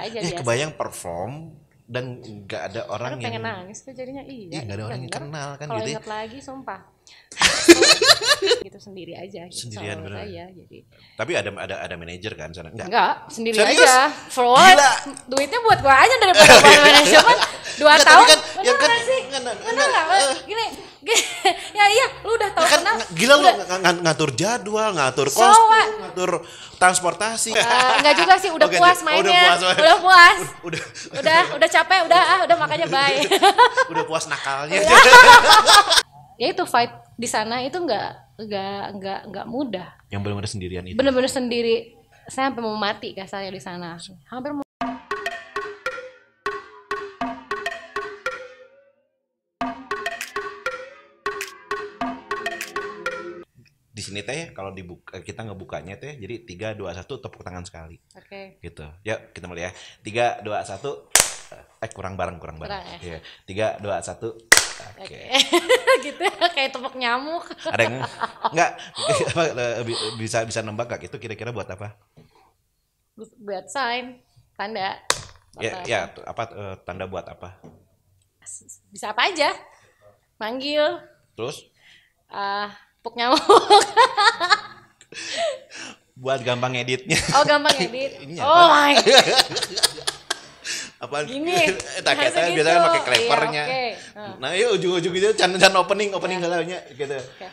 aja Ya biasa. kebayang perform dan nggak ada orang Aduh, yang pengen nangis tuh jadinya. Iya, nggak ada orang yang kenal kan kalau gitu ya. inget lagi sumpah gitu sendiri aja gitu. Sendirian Soalnya bener. ya jadi Tapi ada manajer kan sana? enggak sendiri Serius? aja for what? Gila. Duitnya buat gua aja daripada buat manajemen 2 Nggak, tahun tapi kan, bener ya kan, nggak sih nggak, bener nggak gini ya iya lu udah tahu ya kan kenal gila lu ngatur jadwal, ngatur So kostum, what? ngatur transportasi. enggak juga sih udah Oke, puas udah mainnya puas. udah capek udah makanya bye. Udah puas nakalnya. Ya itu fight di sana itu nggak mudah. Yang benar-benar sendirian itu. Bener-bener sendiri. Saya sampai mau mati kasarnya di sana. Hampir mau. Di sini teh kalau dibuka kita ngebukanya teh jadi 3 2 1 tepuk tangan sekali. Oke. Gitu. Yuk kita mulai ya. 3 2 1 kurang bareng. Kurang Iya. ya? 3 2 1 Oke. Gitu kayak tepuk nyamuk. Ada yang enggak bisa nembak gak itu kira-kira buat apa? Buat sign tanda. Ya apa tanda buat apa? Bisa apa aja. Manggil. Terus Tepuk nyamuk. buat gampang editnya. Oh gampang edit. Ini Oh my. Apa Gini. tak Harusnya kita gitu. biasanya pakai clappernya. Iya, oke. Nah, yuk ujung-ujung itu can opening galaunya gitu. Oke.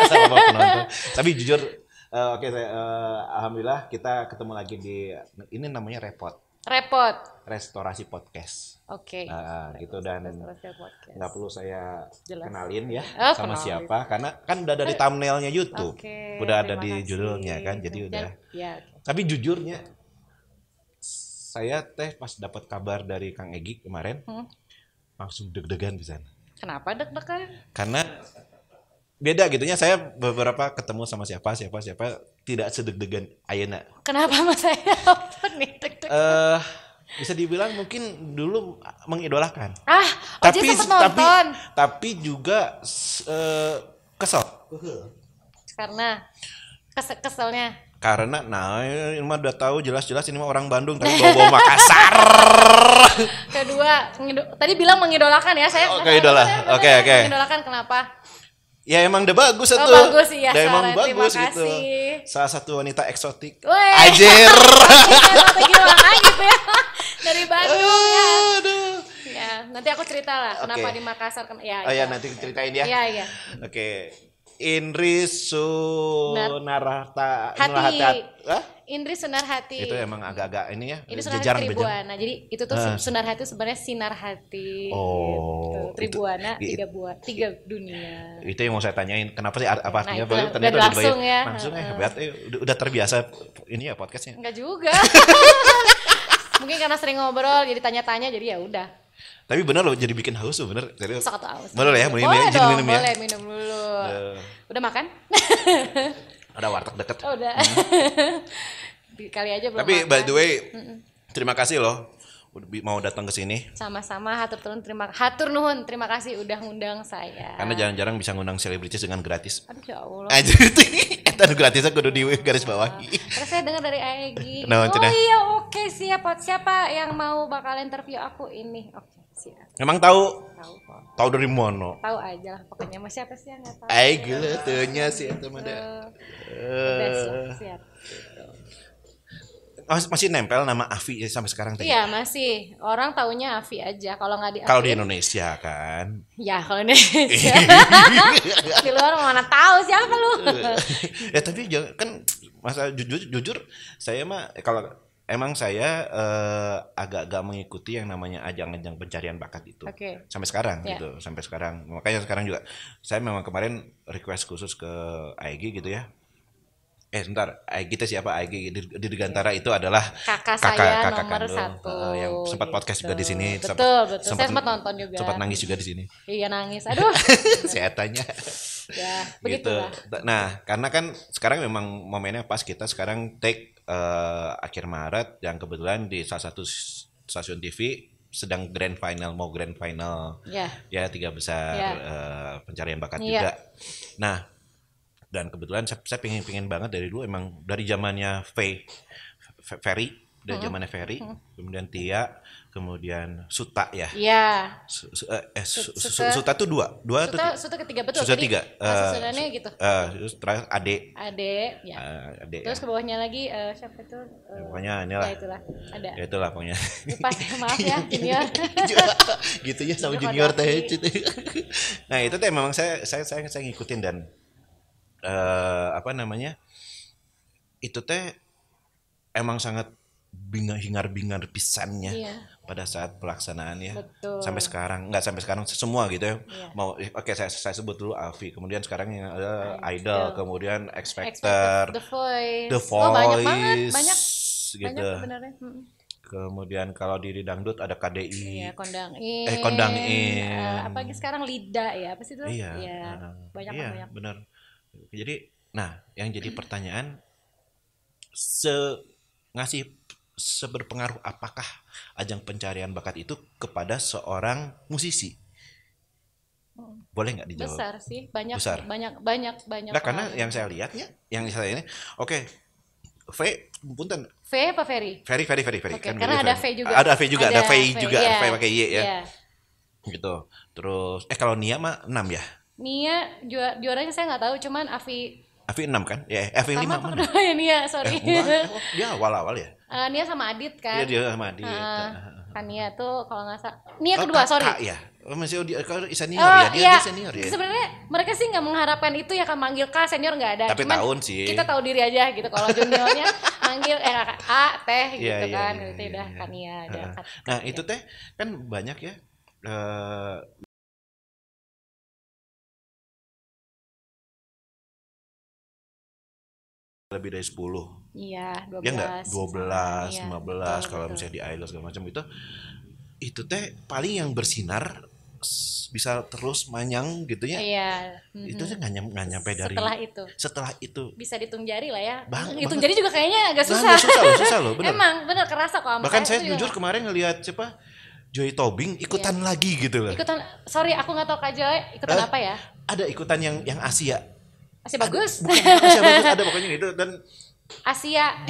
Sama penonton. Tapi jujur oke saya alhamdulillah kita ketemu lagi di ini namanya Repot. Restorasi Podcast. Oke. Gitu dan Restorasi Podcast. nggak perlu saya Jelas. kenalin ya Oh, sama kenalin. siapa karena kan udah ada di thumbnailnya YouTube. Oke, Udah ada terima di kasih. judulnya kan jadi udah. Ya. Tapi jujurnya saya teh pas dapat kabar dari Kang Egi kemarin langsung deg-degan di sana. Kenapa deg-degan? Karena beda gitunya saya beberapa ketemu sama siapa tidak sedeg-degan ayeuna. Kenapa mas saya apa nih deg-degan? Bisa dibilang mungkin dulu mengidolakan. Oji sempet nonton. Tapi juga kesel. Karena keselnya. Karena ini mah udah tahu jelas-jelas ini mah orang Bandung tapi bawa Makassar. Kedua, tadi bilang mengidolakan ya saya. Oke, idola. Oke. Mengidolakan kenapa? Ya emang udah bagus itu. Bagus iya. Udah emang terima bagus gitu. kasih. Salah satu wanita eksotik. Weh. Anjir. Strategi lama gitu ya. Dari Bandung ya. Aduh. Ya, nanti aku cerita lah kenapa Oke. di Makassar. Ya, Oh ya nanti ceritain ya. Iya. Oke. Indris Sunarhata. Hati. Hah? Indri Sunarhati. Itu emang agak-agak ini ya. Ini Sunarhati Jajarang Tribuana. Jadi itu tuh Sunarhati sebenarnya sinar hati. Oh, Gitu. Tribuana itu- 3 dunia. Itu yang mau saya tanyain. Kenapa sih apa artinya? itu Baru udah ternyata langsung ya. Langsung ya. Berarti udah terbiasa ini ya podcastnya. Enggak juga. Mungkin karena sering ngobrol jadi tanya-tanya jadi ya udah. Tapi bener loh jadi bikin haus tuh bener. Serius. Sok atau aus. Boleh ya, minum ya, Boleh izin dong, minum ya. boleh minum dulu. Udah makan? Ada warteg deket. Oh, udah. Kali aja belum Tapi makan. by the way, terima kasih loh mau datang ke sini. Sama-sama hatur nuhun terima kasih udah ngundang saya. Karena jarang-jarang bisa ngundang selebritis dengan gratis. Aduh ya Allah. Anjir itu eta gratisnya kudu di garis bawahi. Terus saya dengar dari Aegi. Nah, Oh cenah. iya oke siapa yang mau bakal interview aku ini. Oke siap. Emang tahu Tahu kok. tahu dari mana? Tahu aja lah pokoknya mau siapa sih yang nggak tahu. Ai gila teunya sih eta mah. Udah siap. Gitu. Masih nempel nama Avi sampai sekarang tadi. Iya masih orang taunya Avi aja kalau nggak di Kalau di Indonesia kan. ya kalau Indonesia di luar mana tahu siapa lu. Ya tapi kan masa jujur saya mah kalau emang saya agak-agak mengikuti yang namanya ajang-ajang pencarian bakat itu. Oke. Sampai sekarang Ya. gitu, sampai sekarang. Makanya sekarang juga saya memang kemarin request khusus ke AEG gitu ya. Sebentar, AEG itu siapa? AEG di Dirgantara itu adalah Kakak saya nomor kandung, 1 yang sempat podcast juga di sini. Betul. Saya sempat nonton juga. Sempat nangis juga di sini. Iya nangis. Aduh. Saya tanya. Ya, Gitu. begitulah. Nah, karena kan sekarang memang momennya pas kita sekarang take akhir Maret yang kebetulan di salah satu stasiun TV sedang grand final Ya. ya 3 besar Ya. pencarian bakat Iya. juga. Nah, dan kebetulan saya pengen banget dari dulu emang dari zamannya Ferry, udah zamannya Ferry, kemudian Tia, kemudian Suta ya. Iya. Suta tuh dua tuh. Suta ketiga betul. Suta tiga. Susunannya gitu. Terus terakhir Ade. Ya. Ade. Terus ke bawahnya lagi siapa itu? Pokoknya inilah. Ya itulah. Ada. Ya itulah pokoknya. Lupa maaf ya junior. Gitu ya sama junior teh. Nah itu teh memang saya ngikutin dan apa namanya itu teh emang sangat hingar-bingar pisannya pada saat pelaksanaan ya. Betul. Sampai sekarang semua gitu ya. Mau oke saya sebut dulu Avi, kemudian sekarang yang ada Idol, kemudian X Factor, The Voice. Banyak gitu. sebenarnya. Kemudian kalau di dangdut ada KDI. Iya, Kondang-in. Kondang-in. Apalagi sekarang Lida ya, apa sih itu? Iya. Banyak. Benar. Jadi, nah, yang jadi pertanyaan ngasih seberpengaruh apakah ajang pencarian bakat itu kepada seorang musisi? Boleh nggak dijawab? Besar sih, banyak. Nah, karena yang saya lihatnya, yang saya ini, oke, V, punten. V apa Ferry? Ferry. Okay, Kan karena ada V juga. Ada V juga, ada V juga, yeah. V pakai Y ya. Yeah. Gitu. Terus, kalau Nia mah 6 ya? Nia juaranya saya nggak tahu, cuman Avi 6 kan? Ya, Avi 5 mana? Ya Nia, sorry. Dia awal-awal ya? Nia sama Adit kan? Iya, dia sama Adit. Kan Nia tuh kalau nggak salah. Nia kedua, sorry. Kak ya? Masih kalau senior ya? Dia senior ya? Sebenarnya mereka sih nggak mengharapkan itu ya, kan manggil Kak, senior nggak ada. Tapi cuman tahun sih. Kita tahu diri aja gitu. Kalau juniornya manggil A, Teh gitu kan. Itu udah kan Nia. Nah itu Teh kan banyak ya. Lebih dari 10. Iya, 12. Ya enggak? 12, 15 kalau misalnya di IELTS segala macam itu Teh paling yang bersinar bisa terus manyang gitu ya. Iya. Itu tuh nggak nyampe dari setelah itu bisa dihitung jari lah ya. Hitung jari juga kayaknya agak susah. Susah loh, bener. Emang bener kerasa kok. Bahkan saya jujur kemarin ngelihat siapa Joy Tobing ikutan lagi gitu loh. Sorry aku nggak tahu Kak Joy ikutan apa ya. Ada ikutan yang Asia. Asia bagus. Bukan Asia bagus, ada pokoknya gitu dan Asia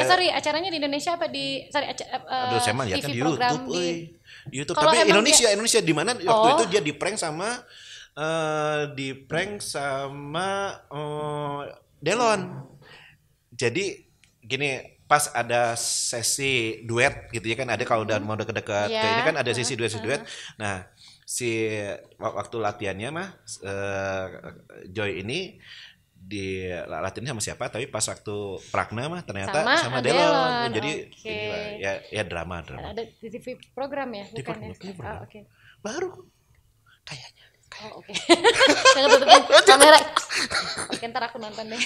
sorry acaranya di Indonesia apa aduh saya mah lihat kan di YouTube di YouTube. Tapi Indonesia di mana waktu itu dia di prank sama Delon. Jadi gini, pas ada sesi duet gitu ya kan, ada kalau udah mau deket-deket ini kan ada sesi duet. Nah si waktu latihannya mah Joy ini di latihan sama siapa, tapi pas waktu Pragna mah ternyata sama Delon. Jadi inilah ya drama. Ada di TV program ya, bukan ya? Oke. Baru kayaknya. Oke. Jangan tutupin kamera. Ntar aku nonton deh.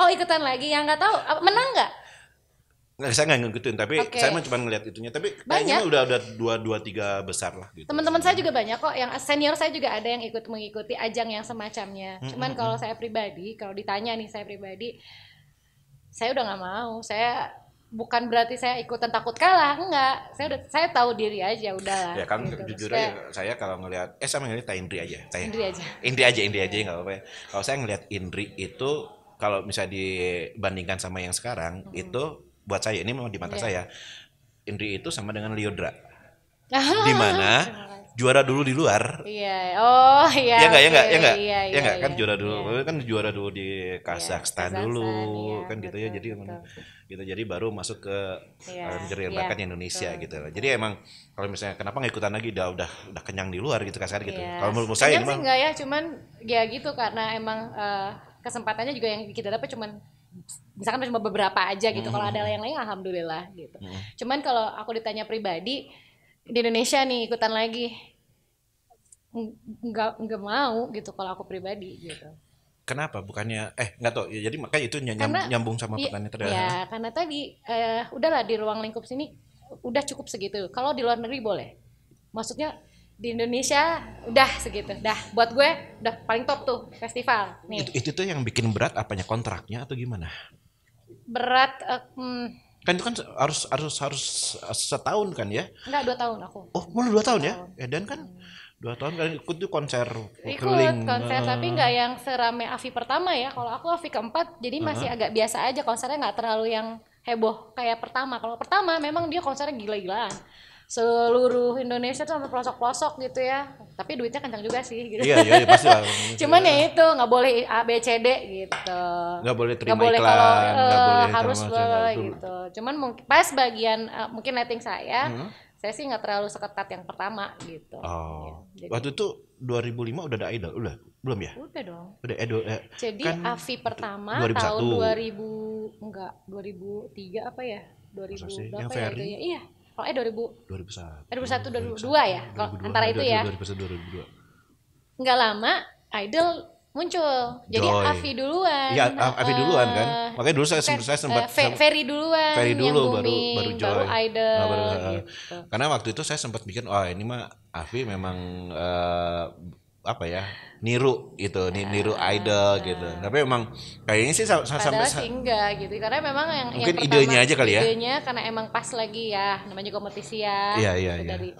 Oh ikutan lagi, yang nggak tahu menang nggak? Nggak, saya nggak ngikutin, tapi saya mah cuma ngeliat itunya. Tapi kayaknya udah 2-3 besar lah gitu. Teman-teman saya juga banyak kok, yang senior saya juga ada yang mengikuti ajang yang semacamnya. Cuman kalau saya pribadi, kalau ditanya nih saya pribadi, saya udah nggak mau. Saya bukan berarti saya ikutan takut kalah, enggak. Saya tahu diri aja, udahlah. Ya kan gitu. Jujur aja saya kalau ngelihat sama ngelihat Indri aja. Indri aja nggak apa-apa ya. Kalau saya ngelihat Indri itu kalau misalnya dibandingkan sama yang sekarang itu buat saya ini memang di mata saya Indri itu sama dengan Lyodra. Di mana juara dulu di luar. Iya. Oh iya. Ya enggak kan juara dulu kan juara dulu di Kazakhstan dulu kan gitu ya. Jadi gitu jadi baru masuk ke pencarian bakat Indonesia gitu lah. Jadi emang kalau misalnya kenapa nggak ikutan lagi udah kenyang di luar gitu kasar gitu. Kalau menurut saya emang enggak ya, cuman ya gitu karena emang kesempatannya juga yang kita dapat cuman misalkan cuma beberapa aja gitu. Kalau ada yang lain alhamdulillah gitu. Cuman kalau aku ditanya pribadi di Indonesia nih ikutan lagi nggak mau gitu kalau aku pribadi gitu. Kenapa? Bukannya nggak tahu ya, jadi makanya itu nyambung sama pertanyaan tadi. Ya karena tadi udahlah di ruang lingkup sini udah cukup segitu. Kalau di luar negeri boleh. Maksudnya di Indonesia udah segitu. Dah buat gue udah paling top tuh festival. Nih. Itu tuh yang bikin berat apanya, kontraknya atau gimana? Berat kan itu kan harus setahun kan ya? Enggak, 2 tahun aku. Oh, malah 2 tahun ya? Dan kan 2 tahun kan ikut tuh konser keliling. Konser tapi nggak yang serame Avi pertama ya. Kalau aku Avi keempat jadi masih agak biasa aja, konsernya nggak terlalu yang heboh kayak pertama. Kalau pertama memang dia konsernya gila-gilaan, seluruh Indonesia tuh sampai pelosok-pelosok gitu ya. Tapi duitnya kencang juga sih gitu. Iya pasti lah. Cuman ya itu nggak boleh A B C D gitu. Nggak boleh terima Nggak boleh iklan, kalau nggak boleh harus sama gitu. Cuman pas bagian mungkin netting saya sih nggak terlalu seketat yang pertama gitu. Oh. Ya, jadi, waktu itu 2005 udah ada Idol, belum ya? Udah dong. Udah Jadi kan Afi pertama 2001. tahun 2003 apa ya? 2000 berapa ya itu ya? Iya. Oh 2001 2002 ya? Kalau antara itu ya. 2002. Nggak lama Idol muncul. Jadi Joy. Afi duluan. Iya, Afi duluan kan. Makanya dulu saya sempat Ferry duluan. Ferry dulu yang booming, baru Joy. baru Idol gitu. Karena waktu itu saya sempat bikin ini mah Afi memang niru gitu, niru Idol gitu. Tapi memang kayaknya sih sampai sih enggak gitu. Karena memang yang mungkin pertama, idenya aja kali ya. Idenya karena emang pas lagi ya, namanya kompetisi ya. Iya. Dari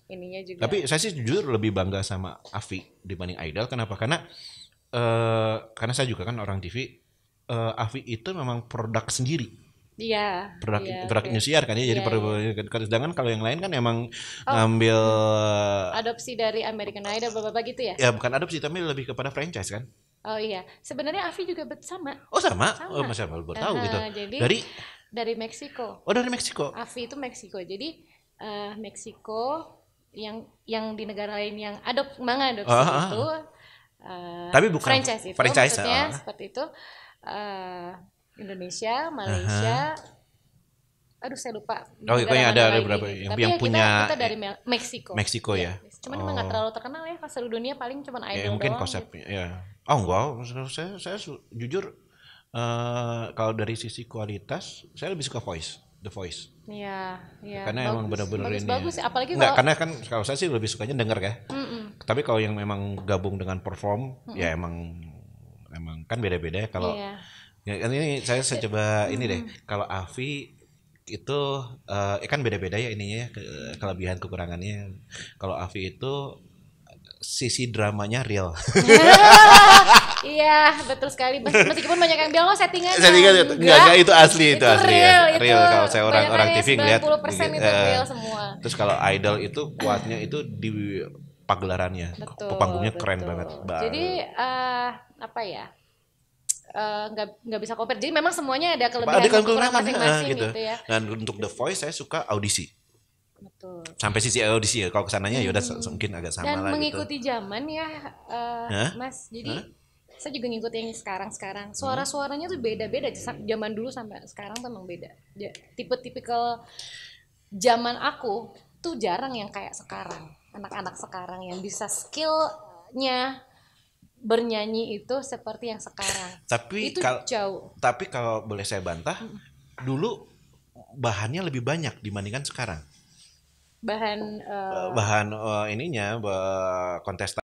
ininya juga. Tapi saya sih jujur lebih bangga sama Afi dibanding Idol. Kenapa? Karena saya juga kan orang TV. Afi itu memang produk sendiri. Iya. Produk Indosiar kan ya. Jadi sedangkan kalau yang lain kan emang ngambil adopsi dari American Idol bapak gitu ya? Ya bukan adopsi tapi lebih kepada franchise kan. Oh iya. Sebenarnya Afi juga sama. Oh sama? Oh masa baru tahu gitu. Jadi dari Meksiko. Oh dari Meksiko. Afi itu Meksiko. Jadi Meksiko yang di negara lain yang mengadopsi itu tapi bukan franchise itu maksudnya seperti itu. Indonesia, Malaysia, aduh saya lupa. Oh kayaknya ada beberapa yang punya. Kita dari Meksiko. Meksiko ya. Cuman emang nggak terlalu terkenal ya, pas seluruh dunia paling cuman Idol mungkin doang. konsepnya ya. Oh enggak, saya jujur kalau dari sisi kualitas saya lebih suka The Voice. Iya. Karena emang benar-benar ini. Bagus, apalagi karena kan kalau saya sih lebih sukanya denger ya. Tapi kalau yang memang gabung dengan perform, ya emang kan beda-beda ya kalau. Ya, ini saya coba ini deh. Kalau Afi itu kan beda-beda ya ininya ya, kelebihan kekurangannya. Kalau Afi itu sisi dramanya real. Iya, betul sekali. Meskipun banyak yang bilang settingan. Enggak, itu asli, itu asli. Real. Kalau saya orang TV ngeliat 90% itu real semua. Terus kalau Idol itu kuatnya itu di pagelarannya. Panggungnya keren banget. Jadi apa ya? Nggak bisa compare. Jadi memang semuanya ada kelebihan dan kekurangan masing-masing gitu ya. Dan untuk The Voice saya suka audisi. Betul. Sampai sisi audisi ya. Kalau kesananya ya udah mungkin agak sama dan lah. Dan mengikuti zaman ya, Mas. Jadi saya juga ngikutin yang sekarang. Suara-suaranya tuh beda-beda. Zaman dulu sampai sekarang tuh emang beda. Tipe-tipikal zaman aku tuh jarang yang kayak sekarang. Anak-anak sekarang yang bisa skillnya bernyanyi itu seperti yang sekarang. Tapi itu jauh. Tapi kalau boleh saya bantah, dulu bahannya lebih banyak dibandingkan sekarang. Bahan ininya kontestan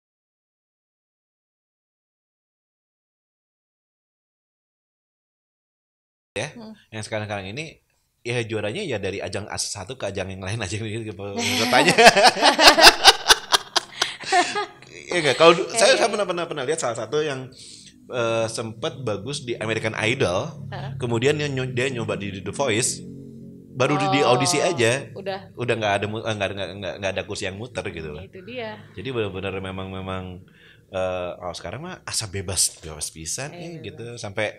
ya. Yang sekarang ini ya juaranya ya dari ajang A1 ke ajang yang lain aja gitu katanya. Iya kalau saya pernah lihat salah satu yang sempat bagus di American Idol, kemudian dia nyoba di The Voice, baru di audisi aja, udah nggak ada kursi yang muter gitu loh. Itu dia. Jadi benar-benar memang sekarang mah asa bebas pisan gitu sampai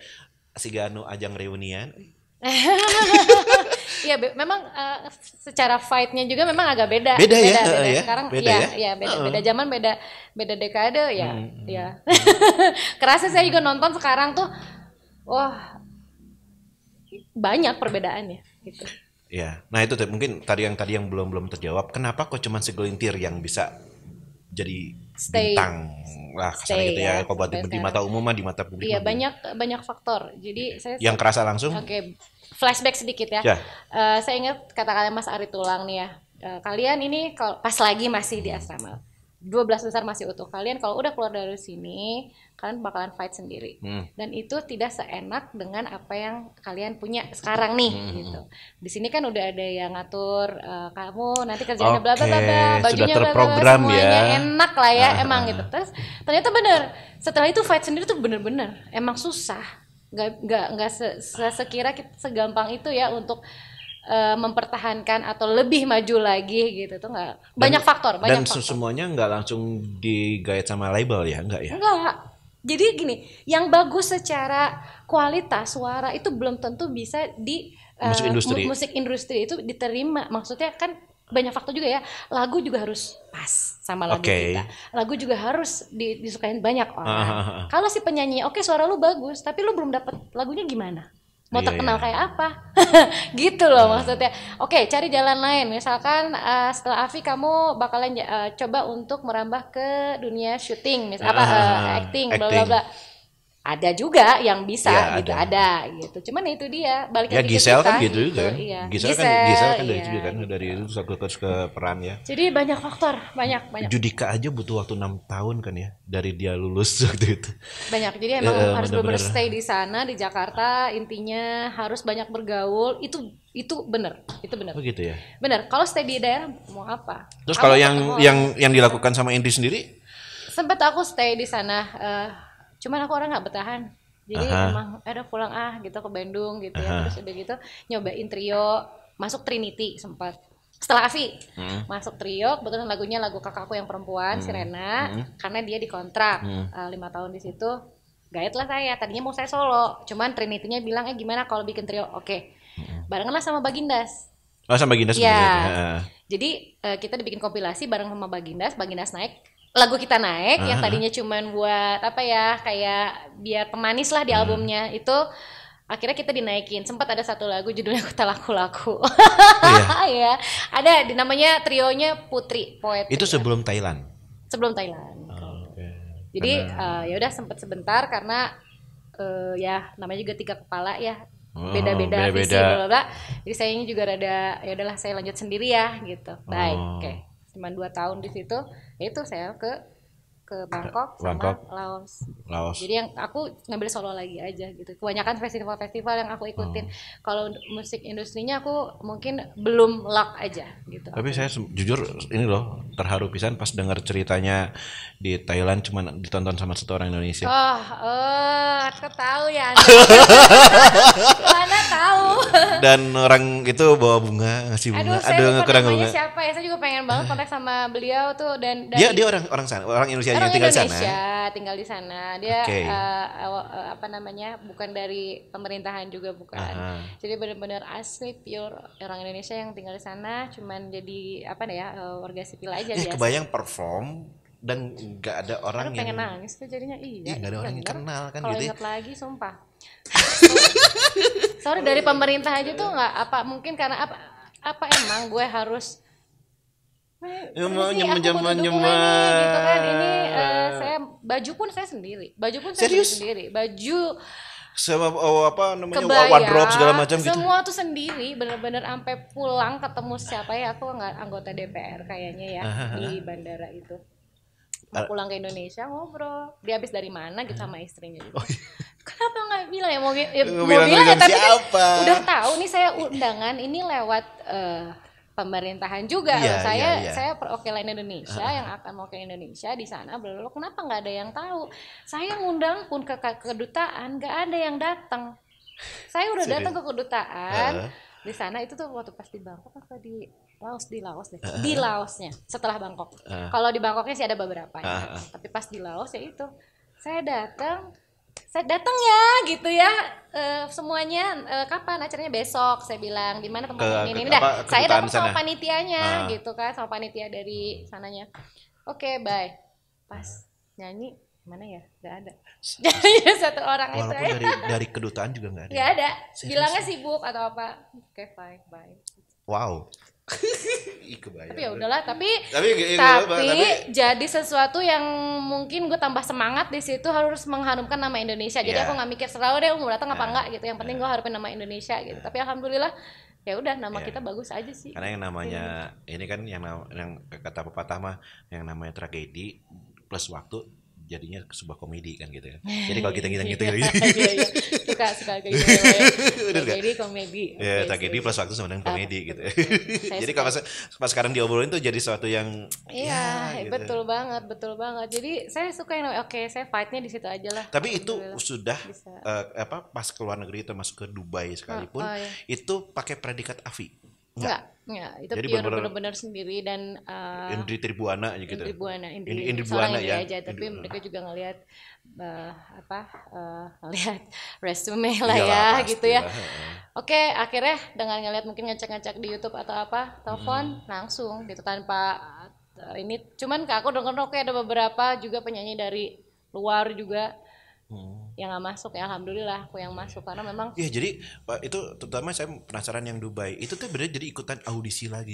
si Ganu ajang reunian. Iya, memang secara fight-nya juga memang agak beda. Beda. Sekarang beda beda zaman, beda dekade ya. Ya. Kerasa saya juga nonton sekarang tuh, wah banyak perbedaannya gitu. Ya, nah itu mungkin tadi yang belum terjawab. Kenapa kok cuma segelintir yang bisa jadi bintang lah kasarnya gitu ya. Kalau buat di mata umum mah di mata publik. Iya banyak faktor. Jadi saya yang kerasa langsung. Oke, flashback sedikit ya. Saya ingat kata-kata Mas Ari Tulang nih ya. Kalian ini kalau pas lagi masih di asrama 12 besar masih utuh. Kalian kalau udah keluar dari sini, kalian bakalan fight sendiri. Dan itu tidak seenak dengan apa yang kalian punya sekarang nih gitu. Di sini kan udah ada yang ngatur kamu nanti kerjanya bla bla bla, bajunya bla bla, semuanya enak lah ya emang gitu. Terus ternyata bener, setelah itu fight sendiri tuh bener-bener emang susah. nggak sekira segampang itu ya untuk mempertahankan atau lebih maju lagi gitu tuh nggak, banyak faktor. Dan semuanya nggak langsung digait sama label ya, nggak ya? Nggak. Jadi gini, yang bagus secara kualitas suara itu belum tentu bisa di musik industri itu diterima. Maksudnya kan banyak faktor juga ya. Lagu juga harus pas sama lagu kita. Lagu juga harus disukain banyak orang. Kalau si penyanyi, oke, suara lu bagus, tapi lu belum dapet lagunya gimana? Mau terkenal kayak apa? Gitu loh maksudnya. Oke, cari jalan lain. Misalkan setelah Afi kamu bakalan coba untuk merambah ke dunia syuting, acting, bla bla bla. Ada juga yang bisa gitu, ada gitu. Cuman itu dia balik lagi ke Giselle kita. Kan gitu juga kan. Iya. Giselle kan dari juga kan, dari itu terus ke peran ya. Jadi banyak faktor, banyak. Judika aja butuh waktu 6 tahun kan ya dari dia lulus waktu itu. Banyak. Jadi emang harus benar-benar stay di sana di Jakarta, intinya harus banyak bergaul. Itu benar. Oh gitu ya. Benar. Kalau stay di daerah mau apa? Terus kalau yang dilakukan sama Indri sendiri? Sempat aku stay di sana. Cuman aku orang nggak bertahan, jadi emang ada pulang gitu ke Bandung gitu ya, terus udah gitu nyobain trio, masuk Trinity sempat. Setelah Afi masuk trio, kebetulan lagunya lagu kakakku yang perempuan, si Rena, karena dia dikontrak 5 tahun di situ. Gaet lah saya, tadinya mau saya solo, cuman Trinity-nya bilang gimana kalau bikin trio, oke. Barenganlah sama Bagindas. Oh, sama Bagindas ya. Jadi kita dibikin kompilasi bareng sama Bagindas naik. Lagu kita naik yang tadinya cuman buat apa ya, kayak biar pemanis lah di albumnya itu, akhirnya kita dinaikin. Sempat ada satu lagu judulnya Kota Laku-Laku. Ya, ada namanya trionya Putri Poetry. Itu sebelum Thailand. Jadi ya udah sempat sebentar karena ya namanya juga 3 kepala ya, beda-beda visi bla bla. Jadi sayangnya juga rada ya udahlah saya lanjut sendiri ya gitu. Baik, oke. Cuman 2 tahun di situ, itu saya ke Bangkok sama Laos. Jadi yang aku ngambil solo lagi aja gitu. Kebanyakan festival-festival yang aku ikutin. Kalau musik industrinya aku mungkin belum luck aja gitu. Tapi saya jujur ini loh terharu pisan pas dengar ceritanya di Thailand cuma ditonton sama 1 orang Indonesia. Aku tahu ya. Mana tahu. Dan orang itu bawa bunga, ngasih bunga. Aduh, saya lupa namanya siapa ya. Saya juga pengen banget kontak sama beliau tuh dan dia orang sana, orang Indonesia yang tinggal di sana. Dia bukan dari pemerintahan juga bukan. Jadi benar-benar asli pure orang Indonesia yang tinggal di sana, cuman jadi warga sipil aja biasa. Kebayang perform dan nggak ada orang yang pengen nangis tuh jadinya. Iya, nggak ada orang yang kenal kan. Kalau gitu ingat lagi sumpah. Sorry, dari pemerintah aja tuh nggak mungkin karena apa emang gue harus nyemah gitu kan. Ini saya baju pun saya sendiri. Baju sama wardrobe segala macam gitu. Semua tuh sendiri, bener-bener sampai pulang ketemu siapa ya, aku nggak anggota DPR kayaknya ya di bandara itu. Pulang ke Indonesia ngobrol. Dia habis dari mana gitu sama istrinya gitu. Kenapa nggak bilang ya mau bilang ya, tapi siapa? Udah tahu nih saya undangan ini lewat pemerintahan juga. Saya perwakilan Indonesia yang akan mewakili Indonesia di sana. Belum, kenapa nggak ada yang tahu? Saya ngundang pun ke kedutaan, nggak ada yang datang. Saya udah datang ke kedutaan di sana itu tuh waktu pas di Bangkok atau di Laos deh. Di Laosnya setelah Bangkok. Kalau di Bangkoknya sih ada beberapa ya. Tapi pas di Laos ya itu saya datang ya gitu ya, semuanya kapan acaranya? Besok. Saya bilang di mana tempat ini dah. Saya dapat sama panitianya gitu kan, sama panitia dari sananya. Oke, bye. Pas nyanyi mana ya? Gak ada. Jadi 1 orang itu. Walaupun dari kedutaan juga gak ada. Gak ada. Bilangnya sibuk atau apa. Oke, fine, bye. Wow. Tapi ya udahlah, tapi jadi sesuatu yang mungkin gue tambah semangat di situ, harus mengharumkan nama Indonesia. Jadi aku nggak mikir selalu deh mau datang apa enggak gitu. Yang penting gue harapin nama Indonesia gitu. Tapi alhamdulillah ya udah nama kita bagus aja sih. Karena yang namanya ini kan yang kata pepatah mah yang namanya tragedi plus waktu jadinya sebuah komedi kan gitu kan. Jadi kalau kita gitu Iya, suka kayak gitu ya. Jadi komedi. Ya, tragedi plus waktu sama dengan komedi gitu. Jadi kalau pas sekarang diobrolin tuh jadi sesuatu yang gitu. betul banget. Jadi saya suka yang namanya saya fightnya di situ aja lah. Tapi itu sudah pas ke luar negeri termasuk ke Dubai sekalipun itu pakai predikat AFI. Enggak, itu jadi benar-benar sendiri dan Indri Tribuana gitu. Indri Buana ya. Aja, tapi mereka juga ngelihat ngelihat resume lah ya gitu ya. Oke, akhirnya dengan ngelihat mungkin ngecek-ngecek di YouTube atau telepon langsung gitu tanpa ini. Cuman aku dengar ada beberapa juga penyanyi dari luar juga. Yang nggak masuk ya, alhamdulillah aku yang masuk karena memang jadi itu terutama saya penasaran yang Dubai itu tuh bener jadi ikutan audisi lagi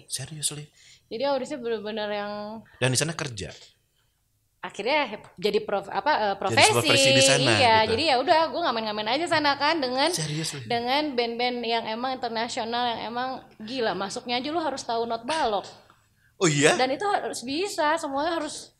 serius nih jadi audisi benar-benar yang dan di sana kerja akhirnya jadi profesi di sana, iya gitu. Jadi ya udah gue ngamen-ngamen aja sana kan dengan band-band yang emang internasional yang emang gila masuknya aja lu harus tahu not balok. Oh iya dan itu harus bisa semuanya harus.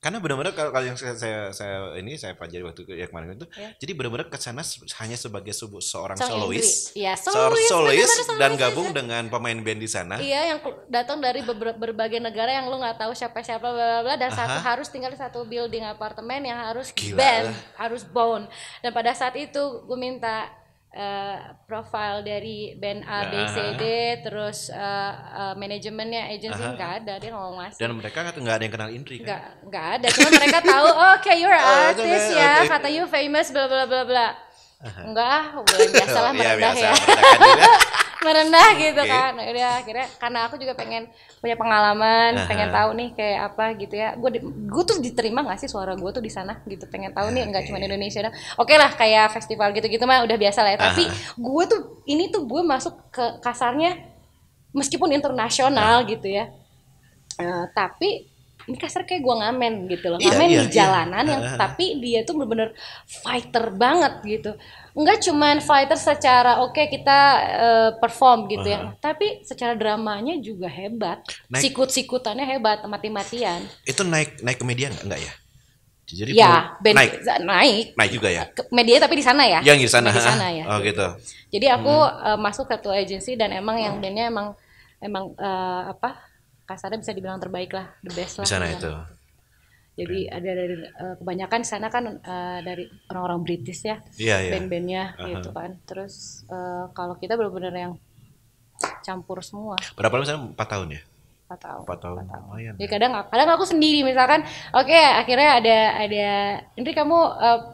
Karena benar-benar kalau yang saya pelajari waktu yang kemarin itu, jadi benar-benar kesana hanya sebagai seorang solois, solois dan gabung dengan pemain band di sana. Iya, yang datang dari berbagai negara yang lu nggak tahu siapa bla bla dan harus tinggal di satu building apartemen yang harus band, harus bond. Dan pada saat itu gue minta profile dari band A B C D terus manajemennya agensi nggak ada, dia ngomong ngasih dan mereka nggak ada yang kenal Indri kan nggak ada, cuma mereka tahu you're artist ya kata you famous bla bla bla bla enggak biasa lah merendah ya merendah gitu kan. Udah akhirnya karena aku juga pengen punya pengalaman, pengen tahu nih kayak apa gitu ya. Gue tuh diterima nggak sih suara gue tuh di sana gitu. Pengen tahu nih nggak cuma di Indonesia dah. Oke lah kayak festival gitu-gitu mah udah biasa lah ya. Tapi gue tuh gue masuk ke kasarnya meskipun internasional gitu ya. Tapi ini kasar kayak gue ngamen gitu loh, ngamen di jalanan yang tapi dia tuh bener-bener fighter banget gitu. Enggak cuman fighter secara kita perform gitu ya, tapi secara dramanya juga hebat, sikut-sikutannya hebat, mati-matian. Itu naik ke media enggak ya? Jadi ya, naik juga ya. Media tapi di sana ya. Yang di sana ya. Oh gitu. Jadi aku masuk satu agensi dan emang yang bandnya emang kasarnya bisa dibilang terbaik lah, the best lah. Di sana itu. Jadi ada dari kebanyakan di sana kan dari orang-orang British ya, band-bandnya gitu kan. Terus kalau kita benar-benar yang campur semua. Berapa lama sana? 4 tahun ya? 4 tahun. Lumayan. Jadi kadang aku sendiri misalkan, akhirnya ada Indri kamu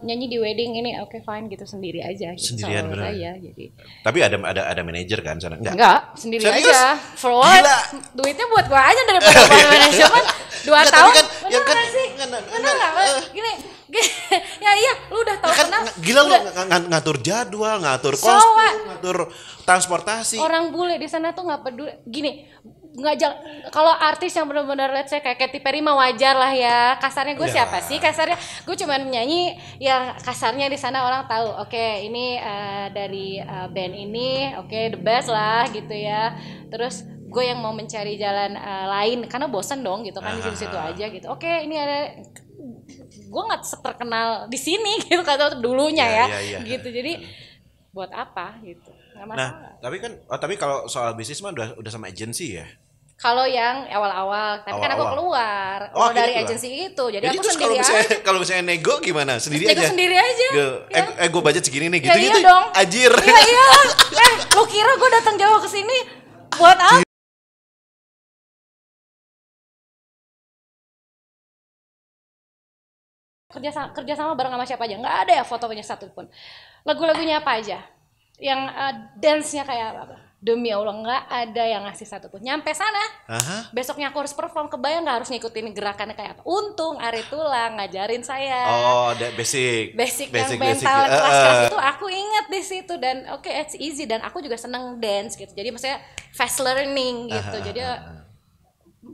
nyanyi di wedding ini, fine gitu sendiri aja. Gitu. Sendirian benar. Jadi. Tapi ada manajer kan sana? Enggak, sendiri aja. For what? Duitnya buat gua aja daripada buat manajemen 2 tahun. Kan, bener nggak? Gini. Ya iya, lu udah tahu kenal. Gila lu ngatur jadwal, ngatur kostum, ngatur transportasi. Orang bule di sana tuh nggak peduli. Gini, kalau artis yang benar-benar let's say kayak Katy Perry mah wajar lah ya. Kasarnya gue siapa sih? Kasarnya gue cuma nyanyi yang kasarnya di sana orang tahu. Ini dari band ini, the best lah gitu ya. Terus gue yang mau mencari jalan lain karena bosan dong gitu kan di situ aja gitu. Ini ada gue nggak terkenal di sini gitu kata dulunya gitu. Jadi buat apa gitu? Nggak masalah. Nah, tapi kalau soal bisnis mah udah sama agensi ya. Kalau yang awal-awal, tapi kan aku keluar dari agensi itu, jadi aku sendiri aja. Kalau misalnya nego gimana? Sendiri aja. Sendiri aja. Gue budget segini nih, gitu iya dong. Ajir. Iya. Lu kira gue datang jauh ke sini buat apa? Kerja sama bareng sama siapa aja, nggak ada ya fotonya satu pun. Lagu-lagunya apa aja, yang dance-nya kayak apa? Demi Allah nggak ada yang ngasih satu pun. Nyampe sana, besoknya aku harus perform, kebayang nggak harus ngikutin gerakannya kayak apa? Untung Ari Tulang ngajarin saya. Basic yang mental kelas itu aku ingat di situ dan it's easy dan aku juga seneng dance gitu. Jadi maksudnya fast learning gitu. Jadi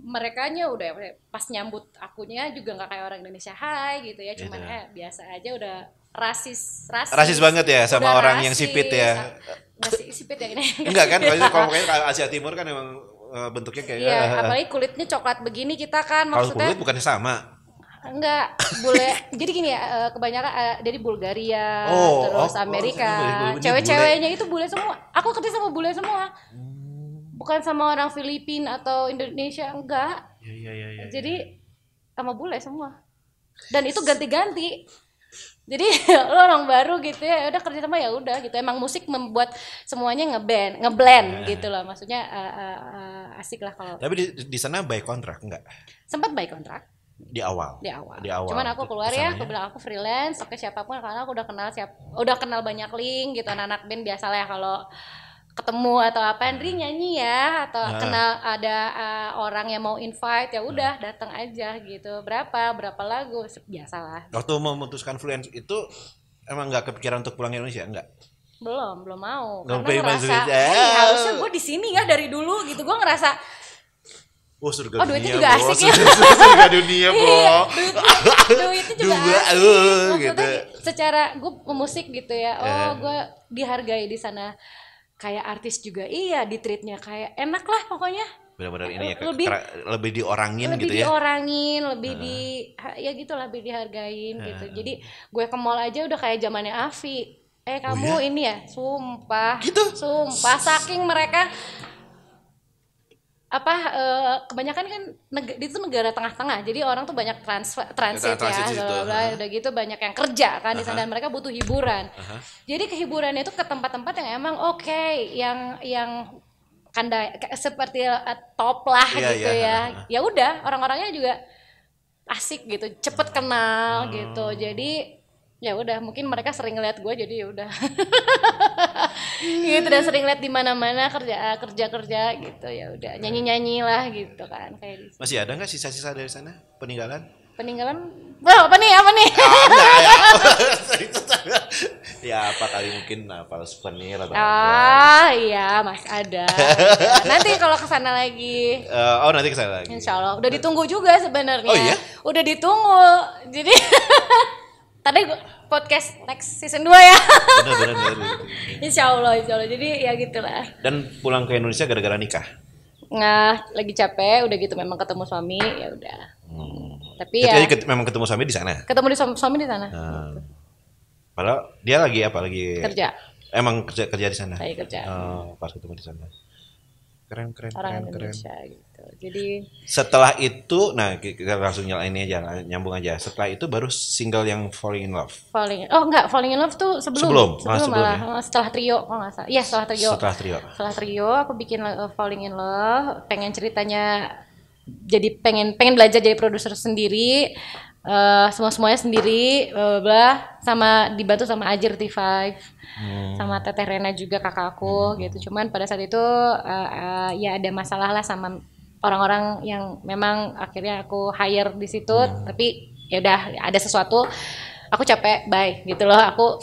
merekanya udah pas nyambut akunya juga nggak kayak orang Indonesia gitu ya, cuman biasa aja udah rasis banget ya sama udah orang rasis, yang sipit ya. Sipit ya ini. Enggak kan, kalau Asia Timur kan emang bentuknya kayak apalagi kulitnya coklat begini kita kan maksudnya. Kalau kulit bukannya sama. Enggak, bule. Jadi gini ya, kebanyakan dari Bulgaria, terus Amerika. Cewek-ceweknya itu bule semua. Aku kerja sama bule semua. Bukan sama orang Filipina atau Indonesia, enggak. Iya. Jadi sama bule semua. Dan itu ganti-ganti. Jadi lo orang baru gitu ya, udah kerja sama ya udah gitu. Emang musik membuat semuanya ngeblend gitu loh. Maksudnya asik lah kalau. Tapi di sana by kontrak enggak? Sempat by kontrak. Di awal. Cuman aku keluar ya, aku bilang aku freelance, oke siapapun karena aku udah kenal banyak link gitu, anak band biasalah ya kalau ketemu atau apa, Andri nyanyi ya atau kenal ada orang yang mau invite ya udah datang aja gitu. Berapa lagu biasalah. Waktu memutuskan freelance itu emang nggak kepikiran untuk pulang ke Indonesia enggak? Belum mau. Karena ngerasa harusnya gue di sini ya dari dulu gitu. Gue ngerasa surga dunia. Duitnya juga asik ya. Surga dunia, Bro. Duitnya juga asik. Maksudnya secara gue pemusik gitu ya. Gue dihargai di sana. Kayak artis juga di treatnya kayak enak lah pokoknya. Benar-benar ini ya lebih diorangin gitu ya. Lebih dihargain gitu. Jadi gue ke mall aja udah kayak zamannya Afi. Kamu ini ya, sumpah. Gitu? Sumpah saking mereka kebanyakan kan itu negara tengah-tengah, jadi orang tuh banyak transit ya, udah gitu banyak yang kerja kan di sana dan mereka butuh hiburan. Jadi kehiburannya itu ke tempat-tempat yang emang yang seperti top lah gitu ya. Ya udah orang-orangnya juga asik gitu, cepet kenal gitu. Jadi ya udah mungkin mereka sering ngeliat gue jadi ya udah gitu, dan sering lihat di mana-mana kerja gitu ya udah nyanyi lah gitu kan kayak gitu. Masih ada nggak sisa-sisa dari sana peninggalan apa nih enggak ya apa kali mungkin souvenir atau iya mas ada nanti kalau kesana lagi nanti kesana lagi insyaallah udah ditunggu juga sebenarnya. Iya? Udah ditunggu jadi tadi podcast next season 2 ya. Benar. Insya Allah. Jadi ya gitulah. Dan pulang ke Indonesia gara-gara nikah? Nah, lagi capek, udah gitu memang ketemu suami, ya udah. Tapi memang ketemu suami di sana? Ketemu suami di sana. Padahal dia lagi kerja. Emang kerja di sana? Lagi kerja. Pas ketemu di sana. Keren. Indonesia gitu. Jadi setelah itu, kita langsung nyambung aja. Setelah itu baru single yang Falling in Love. Falling in Love tuh sebelum malah setelah trio kalau nggak salah. Iya setelah trio aku bikin Falling in Love. Pengen ceritanya jadi pengen belajar jadi produser sendiri. Semuanya sendiri, sama dibantu sama Ajir T5, sama Teteh Rena juga kakak aku gitu. Cuman pada saat itu ya ada masalah lah sama orang-orang yang memang akhirnya aku hire di situ. Tapi ya udah ada sesuatu, aku capek, bye gitu loh. Aku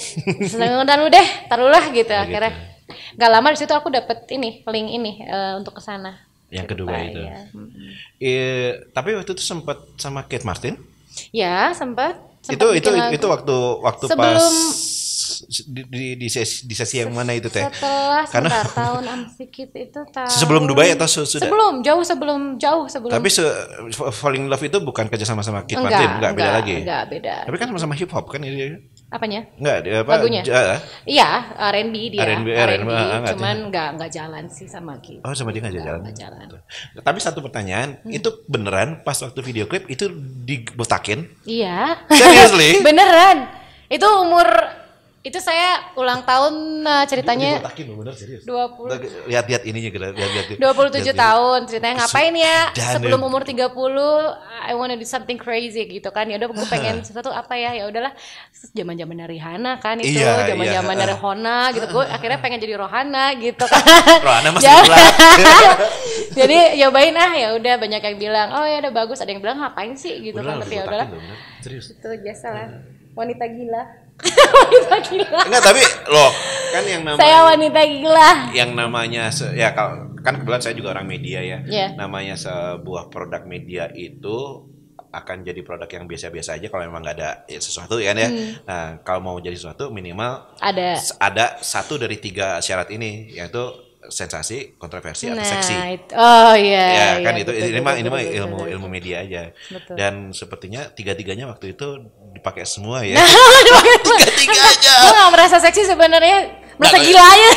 udah lu deh, taruhlah gitu. Akhirnya nggak lama di situ aku dapet link untuk kesana. Yang kedua itu. Ya. Tapi waktu itu sempat sama Kate Martin. Ya sempat itu waktu sebelum, pas di sesi yang mana itu teh? Setelah tahun Amsikit itu tahun sebelum Dubai atau sudah? Jauh sebelum. Tapi Falling in Love itu bukan kerja sama Kate Martin, enggak beda lagi. Enggak beda. Tapi kan sama hip hop kan ini. Apanya? Enggak, lagunya? Iya, R&B dia. R&B, cuman enggak jalan sih sama Kate. Oh, sama dia enggak jalan. Tapi satu pertanyaan, itu beneran pas waktu video klip itu dibotakin? Iya. Seriously? Beneran. Itu saya ulang tahun ceritanya. Dibotakin loh, bener serius. 20. Lihat ininya gitu, lihat. 27 tahun ceritanya ngapain ya? Sebelum umur 30 I wanna do something crazy gitu kan. Ya udah gue pengen sesuatu apa ya? Ya udahlah. Zaman-zaman dari Rihanna kan itu, zaman-zaman dari Hona gitu. Gue akhirnya pengen jadi Rohana gitu kan. Rohana masih gelap. Jadi nyobain ya udah banyak yang bilang, "Oh ya udah bagus." Ada yang bilang ngapain sih gitu kan. Tapi ya udahlah. Serius. Itu biasa lah. Wanita gila. Enggak, tapi loh kan yang namanya saya wanita gila. Yang namanya ya kan kebetulan saya juga orang media ya. Namanya sebuah produk media itu akan jadi produk yang biasa-biasa aja kalau memang nggak ada sesuatu kan ya. Nah, kalau mau jadi sesuatu minimal ada 1 dari 3 syarat ini, yaitu sensasi, kontroversi atau seksi. Oh iya. Ya iya, kan itu betul, ini mah betul, ilmu media aja. Betul. Dan sepertinya tiga-tiganya waktu itu dipakai semua ya. Nah, Tiga-tiga aja. gue gak merasa seksi sebenarnya, merasa gila aja.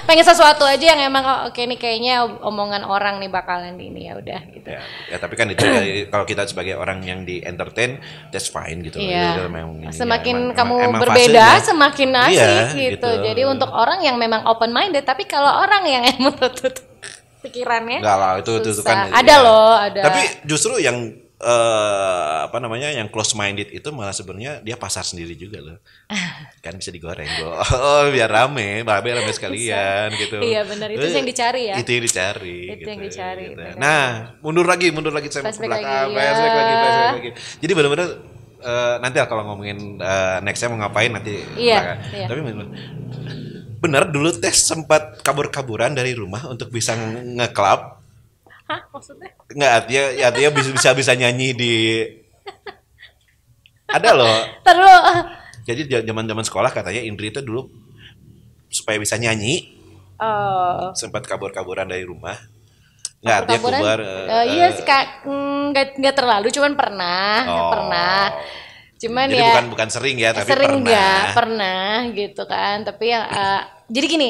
Pengen sesuatu aja yang emang oke nih kayaknya omongan orang nih bakalan ini ya udah gitu. Ya tapi kan itu kalau kita sebagai orang yang di entertain, that's fine gitu. Iya. Semakin emang, kamu emang berbeda, fasenya. semakin asik Iya, gitu. Jadi untuk orang yang memang open minded, tapi kalau orang yang emang tutup pikirannya, Enggak lah itu kan. Ada ya. loh, ada. Tapi justru yang yang close minded itu malah sebenarnya dia pasar sendiri juga loh. Kan bisa digoreng loh. Oh, biar rame sekalian gitu. Iya benar, itu yang dicari ya. Itu yang dicari. Itu yang dicari. Gitu. Nah, mundur lagi saya mau ke belakang, flashback lagi. Jadi benar-benar nanti lah kalau ngomongin next saya mau ngapain nanti. Iya. Tapi benar dulu tes sempat kabur-kaburan dari rumah untuk bisa nge-club. Hah, maksudnya? Enggak, dia bisa nyanyi di ada loh. Terus Jadi zaman sekolah katanya Indri itu dulu supaya bisa nyanyi sempat kabur-kaburan dari rumah. Enggak, dia keluar. Iya sih Kak, enggak terlalu, cuman pernah. Cuman jadi ya bukan sering ya, tapi sering pernah. pernah gitu kan. Tapi yang jadi gini,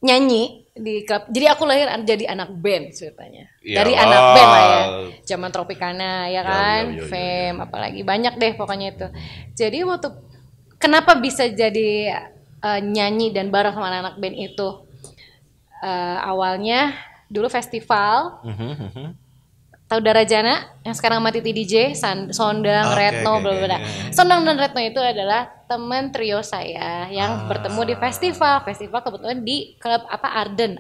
nyanyi di klub. Jadi aku lahir jadi anak band ceritanya. Ya Dari Allah. anak band lah ya. Zaman Tropicana ya kan, Ya. Fame apalagi banyak deh pokoknya itu. Jadi waktu kenapa bisa jadi nyanyi dan bareng sama anak band itu? Awalnya dulu festival. Tahu Darajana yang sekarang sama Titi DJ, Sondang, Retno, bla bla bla. Sondang dan Retno itu adalah teman trio saya yang bertemu di festival kebetulan di klub Arden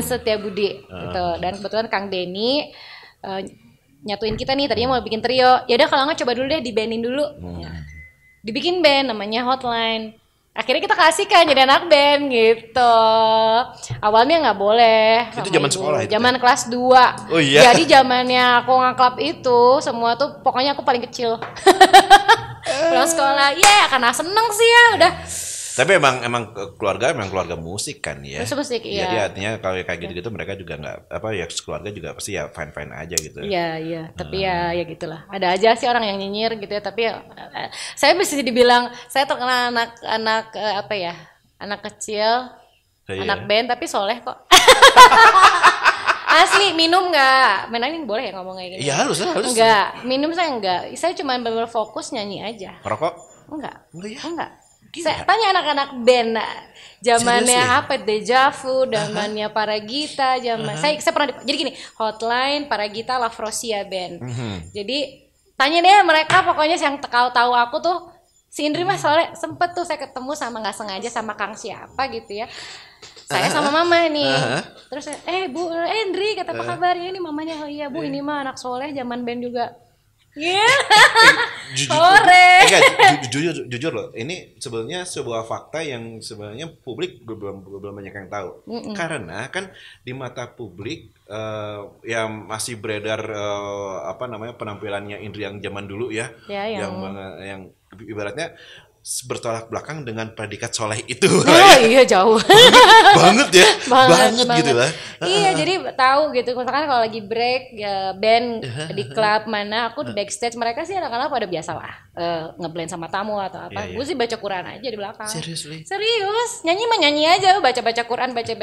Setiabudi gitu. Dan kebetulan Kang Denny nyatuin kita nih, tadinya mau bikin trio. Ya udah kalau nggak coba dulu deh di-bandin dulu. Dibikin band namanya Hotline. Akhirnya kita kasihkan jadi anak band gitu. Awalnya nggak boleh. Itu zaman sekolah itu. Zaman kelas 2. Oh iya. Jadi zamannya aku nge-club itu semua tuh pokoknya aku paling kecil. Pulang sekolah, karena seneng sih ya udah. Tapi emang keluarga musik kan ya. Musik, iya. Jadi artinya kalau kayak gitu-gitu mereka juga nggak keluarga juga pasti ya fine aja gitu. Iya. Tapi ya gitulah. Ada aja sih orang yang nyinyir gitu ya. Tapi ya, saya bisa dibilang saya terkenal anak anak kecil, anak band tapi soleh kok. Asli, minum nggak? Menangin boleh ya ngomong kayak gini? Iya harus. Enggak, minum saya enggak. Saya cuma bener-bener fokus nyanyi aja. Rokok? Enggak Ya? Enggak. Gila. Saya tanya anak-anak band, zamannya apa? Deja Vu, zamannya Paragita, saya pernah jadi gini, Hotline, Paragita, La Frosia band. Jadi tanya deh mereka pokoknya yang tahu aku tuh si Indri mah soalnya sempet tuh saya ketemu sama nggak sengaja sama Kang siapa gitu ya. Saya sama mama nih. Terus Bu Indri kata apa kabar ya, ini mamanya. Oh iya Bu, ini mah anak soleh zaman band juga. Jujur loh, ini sebenarnya sebuah fakta yang sebenarnya publik belum banyak yang tahu. Karena kan di mata publik yang masih beredar penampilannya Indri yang zaman dulu ya, yang ibaratnya bertolak belakang dengan predikat soleh itu. Iya jauh. banget ya, banget gitu lah. Iya, jadi tahu gitu. Misalkan kalau lagi break band di klub mana, aku di backstage, mereka sih anak-anak pada biasa lah ngeblend sama tamu atau apa. Gue sih baca Quran aja di belakang. Serius, nyanyi mah nyanyi aja, baca Quran, baca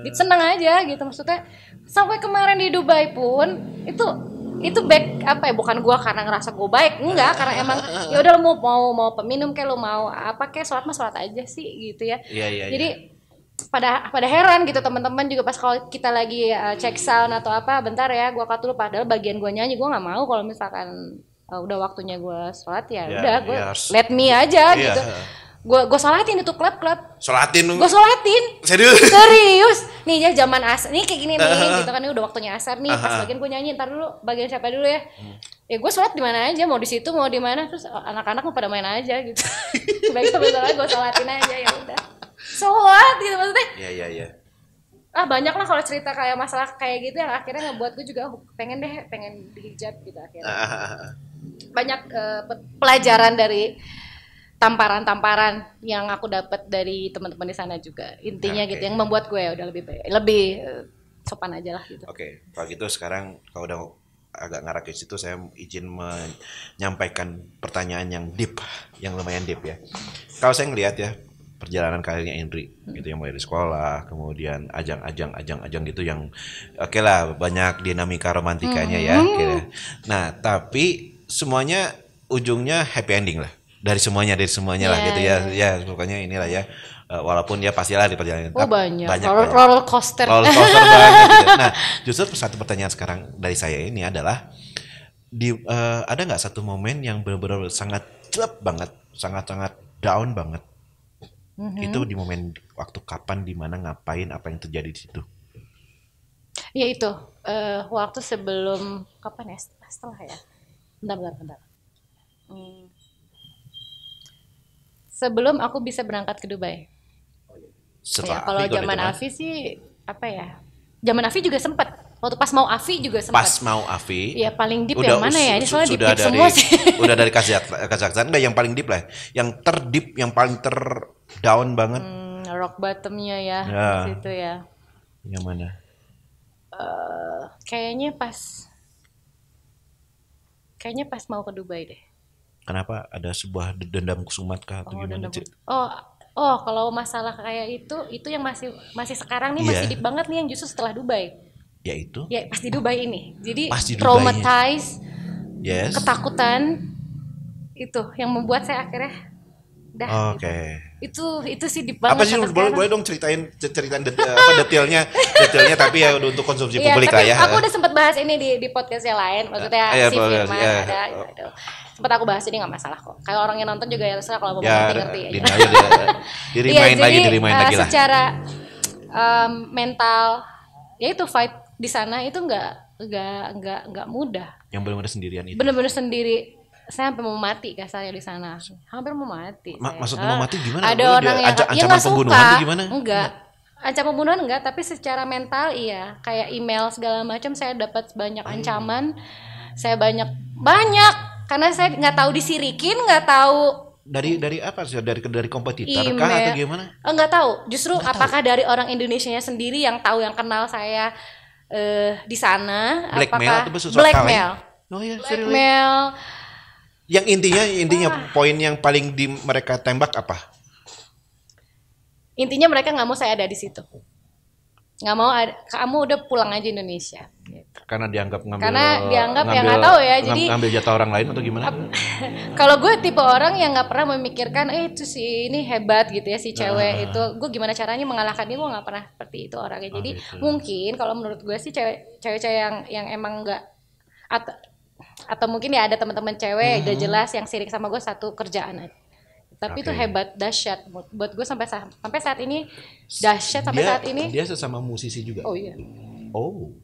seneng aja gitu maksudnya. Sampai kemarin di Dubai pun itu back bukan gua karena ngerasa gua baik, enggak, karena emang ya udah lu mau peminum kayak lu mau apa kayak sholat aja sih gitu ya. Jadi pada heran gitu teman-teman juga pas kalau kita lagi cek sound atau apa, bentar ya gua cut dulu, padahal bagian gua nyanyi, gua nggak mau kalau misalkan udah waktunya gua sholat udah gua let me aja gitu. Gue sholatin itu klub. Gue sholatin. Serius. Nih ya zaman asar. Nih kayak gini nih gitu kan, ini udah waktunya asar nih. Pas bagian gue nyanyi, ntar dulu bagian siapa dulu ya. Ya gue sholat di mana aja, mau di situ mau di mana, terus anak-anak mau pada main aja gitu. Baik sampai gue sholatin aja ya udah. Sholat gitu maksudnya. Iya. Banyak lah kalau cerita kayak masalah kayak gitu yang akhirnya ngebuat gue juga pengen dihijab gitu akhirnya. Banyak pelajaran dari tamparan-tamparan yang aku dapat dari teman-teman di sana juga intinya gitu yang membuat gue udah lebih sopan aja lah gitu. Oke, kalau gitu sekarang kalau udah agak ngarah ke situ saya izin menyampaikan pertanyaan yang deep, yang lumayan deep ya. Kalau saya ngelihat ya perjalanan karirnya Indri gitu yang mulai dari sekolah, kemudian ajang gitu yang oke lah banyak dinamika romantikanya ya. Gitu. Nah, tapi semuanya ujungnya happy ending lah. Dari semuanya lah gitu ya. Ya, pokoknya inilah ya. Walaupun ya pastilah di perjalanan banyak roller coaster banget gitu. Nah, justru satu pertanyaan sekarang dari saya ini adalah ada nggak satu momen yang benar-benar sangat drop banget, sangat down banget. Itu di momen waktu kapan, di mana, ngapain, apa yang terjadi di situ? Ya itu waktu sebelum kapan ya? Setelah ya. Bentar. Sebelum aku bisa berangkat ke Dubai. Ya, kalau zaman Afi sih apa ya? Zaman Afi juga sempat. Waktu pas mau Afi juga sempat. Pas mau Afi. Ya paling deep yang mana ya? Ini soalnya deep semua sih. Udah dari Kazakhstan enggak yang paling deep lah. Yang terdeep, yang paling terdown banget. Rock bottomnya ya. Di situ ya. Yang mana? Kayaknya pas mau ke Dubai deh. Kenapa? Ada sebuah dendam kusumat kah atau gimana? Kalau masalah kayak itu yang masih sekarang nih masih deep banget nih yang justru setelah Dubai. Yaitu? Ya pas di Dubai ini. Jadi traumatized, ketakutan itu yang membuat saya akhirnya Itu sih deep banget. Apa sih boleh dong ceritain detailnya tapi ya untuk konsumsi publik lah ya. Aku udah sempat bahas ini di podcast yang lain, maksudnya si Firman ada gitu. Sempat aku bahas ini nggak masalah kok. Kalau orang yang nonton juga ya terserah kalau mau ngerti. Di-remind lagi lah. Secara mental ya itu fight di sana itu nggak mudah. Yang benar-benar sendirian itu. Benar-benar sendiri. Saya hampir mau mati kasarnya di sana. Hampir mau mati. Maksudnya mau mati gimana? Ada orang yang ancaman pembunuhan itu gimana? Enggak. Ancaman pembunuhan enggak, tapi secara mental iya. Kayak email segala macam saya dapat banyak ancaman. Saya banyak karena saya nggak tahu disirikin, nggak tahu dari apa sih? Dari kompetitor kah atau gimana? Enggak tahu. Justru apakah dari orang Indonesianya sendiri yang tahu, yang kenal saya di sana? Blackmail atau blackmail? Oh ya, blackmail. Yang intinya poin yang paling mereka tembak apa? Intinya mereka nggak mau saya ada di situ. Nggak mau kamu udah pulang aja Indonesia. Gitu. Karena dianggap ya nggak tahu ya. Jadi ngambil jatah orang lain atau gimana? Kalau gue tipe orang yang nggak pernah memikirkan itu si ini hebat gitu ya si cewek itu. Gue gimana caranya mengalahkan dia, gue nggak pernah seperti itu orangnya. Jadi mungkin kalau menurut gue sih cewek-cewek yang emang nggak atau mungkin ya ada teman-teman cewek udah jelas yang sirik sama gue satu kerjaan aja. Tapi itu hebat, dahsyat buat gue sampai saat ini dahsyat sampai saat ini. Dia sesama musisi juga. Oh iya. Oh.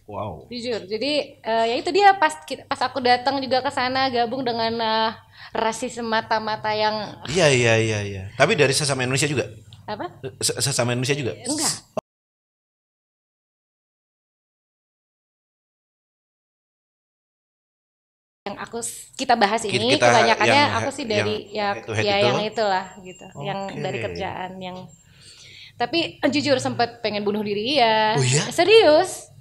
Wow. Jujur. Jadi ya itu dia pas aku datang juga ke sana gabung dengan rasisme mata-mata yang Iya. Tapi dari sesama Indonesia juga? Apa? Sesama Indonesia juga? Enggak. Yang kita bahas ini kebanyakannya aku sih dari yang itulah gitu, yang dari kerjaan yang. Tapi jujur sempat pengen bunuh diri ya. Oh iya? Serius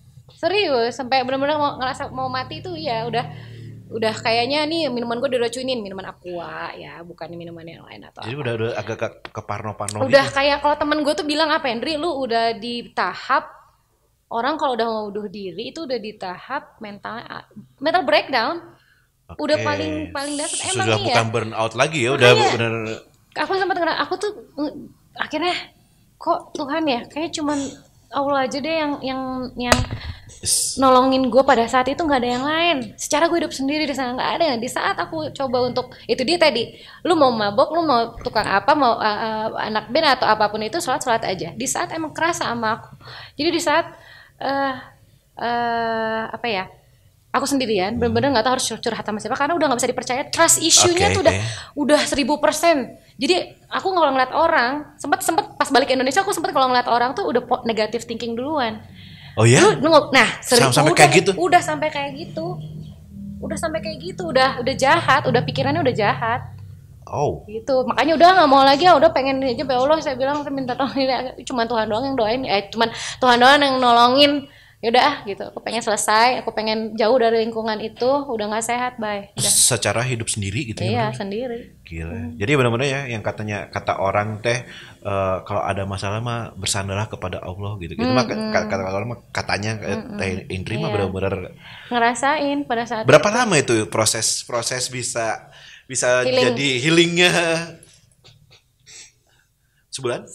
sampai benar-benar ngerasa mau mati itu ya udah kayaknya nih minuman gue diracunin, minuman Aqua ya, bukan minuman yang lain atau. Jadi udah agak ke parno-parno udah gitu. Kayak kalau temen gue tuh bilang apa, Hendri lu udah di tahap orang kalau udah mau bunuh diri itu udah di tahap mental breakdown. Udah paling dasar emang sudah bukan burnout lagi ya, udah benar. Aku sempat ngerasa aku tuh akhirnya kok Tuhan ya, kayak cuman Allah aja deh yang nolongin gue pada saat itu, nggak ada yang lain. Secara gue hidup sendiri di sana nggak ada. Di saat aku coba untuk itu dia tadi, lu mau mabok, lu mau tukang apa, mau anak band atau apapun itu, sholat aja. Di saat emang kerasa sama aku. Jadi di saat apa ya? Aku sendirian, benar-benar nggak tahu harus curhat sama siapa karena udah nggak bisa dipercaya. Trust issue-nya tuh udah 1000%. Jadi aku kalau ngeliat orang, sempat pas balik ke Indonesia aku sempat kalau ngeliat orang tuh udah negative thinking duluan. Oh ya? Nah, sampai kayak gitu. Udah sampai kayak gitu. Udah jahat, udah pikirannya udah jahat. Oh. Gitu. Makanya udah nggak mau lagi, udah pengen aja, ya Allah saya bilang saya minta tolong ini, cuma Tuhan doang yang doain, cuman Tuhan doang yang nolongin. Ya udah gitu, aku pengen selesai, aku pengen jauh dari lingkungan itu, udah nggak sehat, bye. Udah. Secara hidup sendiri gitu iya, ya. sendiri. Gila. Jadi benar-benar ya yang kata orang teh kalau ada masalah mah bersandarlah kepada Allah gitu. Itu mah kata orang mah katanya teh Indri mah benar-benar ngerasain pada saat berapa lama itu proses bisa healing. Jadi healingnya sebulan?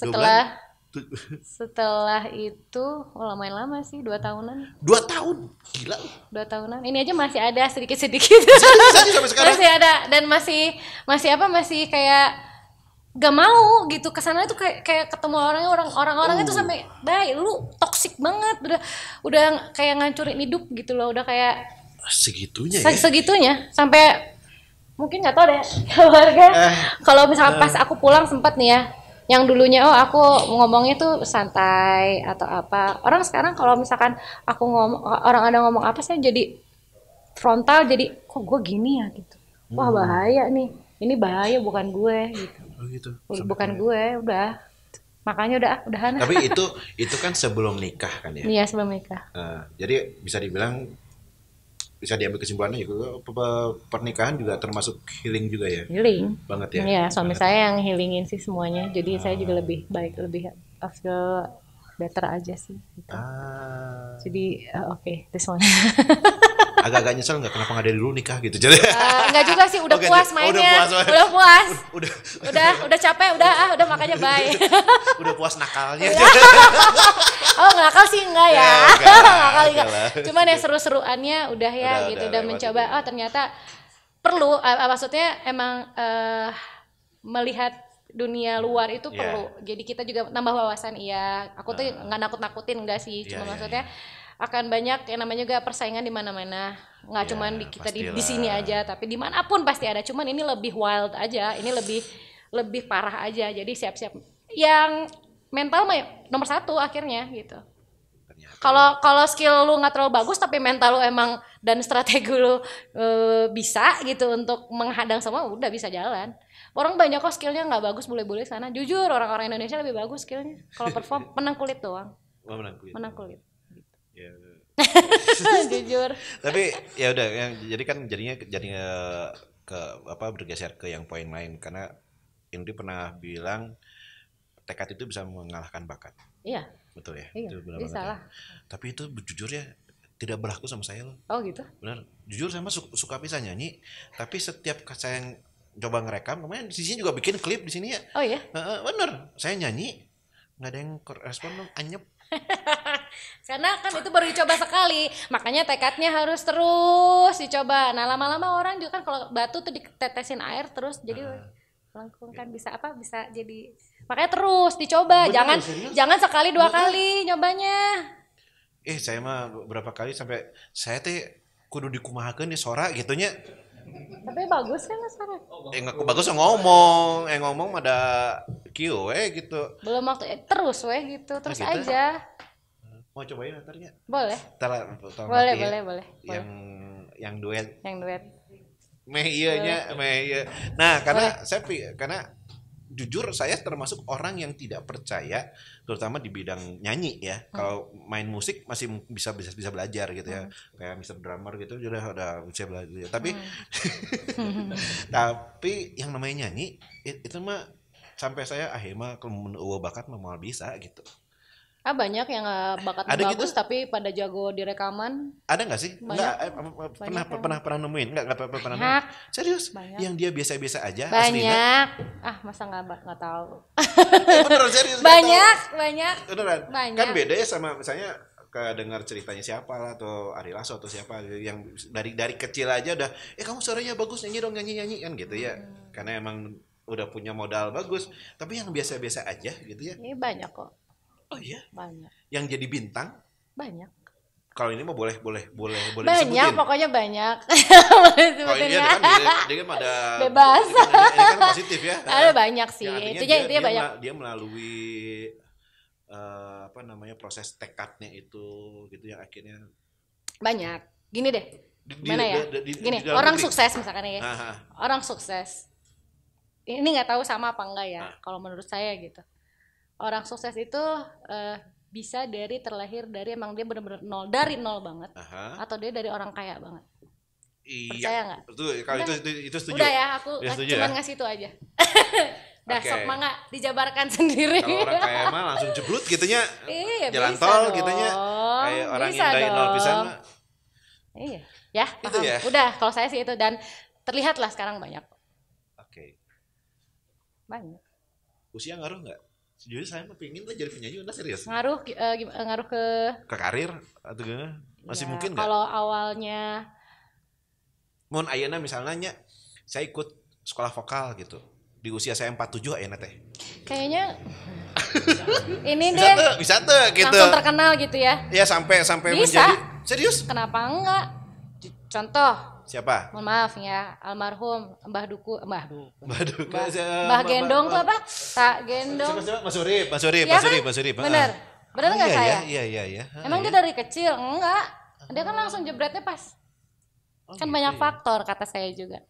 Setelah itu lumayan lama sih, 2 tahunan. 2 tahun? Gila. 2 tahunan. Ini aja masih ada sedikit-sedikit. Masih ada dan masih kayak gak mau gitu kesana itu, kayak ketemu orang-orang itu sampai baik lu toksik banget, udah kayak ngancurin hidup gitu loh, udah kayak segitunya sampai mungkin nggak tahu deh keluarga. Kalau misalnya pas aku pulang sempat nih ya, yang dulunya aku ngomongnya tuh santai atau apa, orang sekarang kalau misalkan aku orang ada ngomong apa, saya jadi frontal, jadi kok gue gini ya gitu, wah bahaya nih, ini bahaya, bukan gue gitu. Bukan gue, udah makanya udahan. Tapi itu kan sebelum nikah kan ya? Iya, sebelum nikah. Jadi bisa diambil kesimpulannya juga pernikahan juga termasuk healing juga ya? Healing banget ya? Iya, suami saya yang healingin sih semuanya, jadi saya juga lebih baik, lebih feel better aja sih gitu. Jadi oke, this one. Agak-agak nyesel nggak kenapa nggak dari dulu nikah gitu? Jadi nggak juga sih, udah puas mainnya, udah puas, udah capek, udah makanya bye. Udah puas nakalnya. Oh nakal sih enggak ya, nakal enggak. Cuman ya seru-seruannya udah ya gitu, udah mencoba. Oh ternyata perlu, maksudnya emang melihat dunia luar itu perlu. Jadi kita juga nambah wawasan. Iya, aku tuh nggak nakut-nakutin enggak sih, cuma maksudnya akan banyak yang namanya juga persaingan di mana-mana, nggak cuman kita di sini aja, tapi dimanapun pasti ada. Cuman ini lebih wild aja, ini lebih parah aja. Jadi siap-siap. Yang mental mah nomor 1 akhirnya gitu. Kalau skill lu nggak terlalu bagus tapi mental lu emang dan strategi lu bisa gitu untuk menghadang semua, udah bisa jalan. Orang banyak kok skillnya nggak bagus, boleh-boleh sana. Jujur orang-orang Indonesia lebih bagus skillnya. Kalau perform menang kulit doang. Menang kulit. Ya. Jujur. Tapi ya udah, jadi ke bergeser ke yang poin lain, karena Indri pernah bilang tekad itu bisa mengalahkan bakat. Iya. Betul ya. Iya, itu benar banget. Ya. Tapi itu jujur ya tidak berlaku sama saya loh. Oh gitu. Benar. Jujur saya mah suka bisa nyanyi, tapi setiap saya yang coba ngerekam, kemarin di sini juga bikin klip di sini ya. Oh iya. Bener. Saya nyanyi nggak ada yang respon dong, anyep. Karena kan itu baru dicoba sekali, makanya tekadnya harus terus dicoba. Nah lama-lama orang juga kan kalau batu tuh ditetesin air terus jadi melengkung kan, bisa jadi, makanya terus dicoba. Bener, jangan sekali 2 kali nyobanya. Saya mah berapa kali sampai saya teh kudu dikumahakeun di sora gitunya. Tapi bagus kan suara. Bagus ngomong ada kieu gitu. Belum waktu terus gitu, terus gitu? Aja. Mau cobain antarnya? Boleh. Boleh. Yang duet. Meh iya. Nah, karena jujur saya termasuk orang yang tidak percaya, terutama di bidang nyanyi ya. Kalau main musik masih bisa belajar gitu ya. Kayak Mr. Drummer gitu udah bisa belajar. Tapi tapi yang namanya nyanyi itu mah sampai saya akhirnya kalau bakat mah bisa gitu. Banyak yang bakatnya bagus gitu? Tapi pada jago di rekaman. Ada nggak sih? Pernah nemuin? Nggak pernah nemuin. Serius? Banyak. Yang dia biasa-biasa aja. Banyak. Masa nggak tahu. Beneran serius? Banyak. Beneran. Kan beda ya sama misalnya dengar ceritanya siapa lah, atau Ari Lasso atau siapa yang dari kecil aja udah kamu suaranya bagus, nyanyi kan gitu ya. Karena emang udah punya modal bagus. Tapi yang biasa-biasa aja gitu ya. Ini banyak kok. Oh iya? Banyak. Yang jadi bintang? Banyak. Kalau ini mah boleh banyak disebutin. Pokoknya banyak. Boleh sebutin ya. Dia kan ada bebas. Ini kan positif ya. Ada banyak sih. Ya, intinya banyak. Dia melalui proses tekadnya itu gitu yang akhirnya banyak. Gini deh. Gini, orang sukses misalkan ya. Orang sukses. ini nggak tahu sama apa enggak ya. Kalau menurut saya gitu, orang sukses itu bisa terlahir dari emang dia benar-benar dari nol banget, atau dia dari orang kaya banget. Percaya nggak? Betul. Kalau itu setuju. Udah ya, aku cuma ngasih itu aja. Dah sok mangga dijabarkan sendiri. Kalau orang kaya mah langsung jeblut gitunya. Iya, jalan tol gitunya. Kayak orang yang dari nol pisan mah. Iya, ya, itu ya. Udah, kalau saya sih itu, dan terlihatlah sekarang banyak. Oke. Banyak. Usia ngaruh nggak? Sejujurnya saya mah pengen lah jadi penyanyi, udah serius. Ngaruh ke karir atau gimana? Masih mungkin nggak? Kalau awalnya mun ayeuna misalnya saya ikut sekolah vokal gitu. Di usia saya 47 ayeuna teh. Kayaknya ini deh. Bisa tuh gitu. Langsung terkenal gitu ya. Ya sampai bisa. Menjadi serius? Kenapa enggak? Contoh. Siapa? Mohon maaf ya, almarhum Mbah Duku. Mbah Gendong tuh apa? Tak Gendong. Mas Surip. Bener enggak saya? Iya. Emang dia dari kecil? Enggak. Dia kan langsung jebretnya pas. Kan gitu banyak faktor kata saya juga.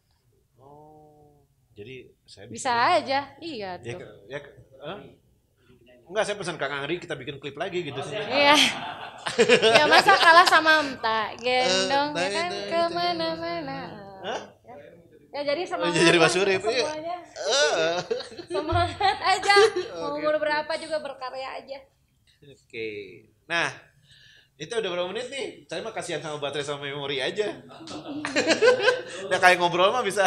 Jadi saya bisa aja, iya tuh. Enggak, saya pesan Kang Angri kita bikin klip lagi gitu sih. Iya. Ya masa kalah sama Tak Gendong ya kan kemana-mana. Ya jadi semangat. Mas Surip. Semuanya. Semangat aja. Mau umur berapa juga berkarya aja. Oke. Nah, itu udah berapa menit nih? Saya mah kasihan sama baterai sama memori aja. Udah kayak ngobrol mah bisa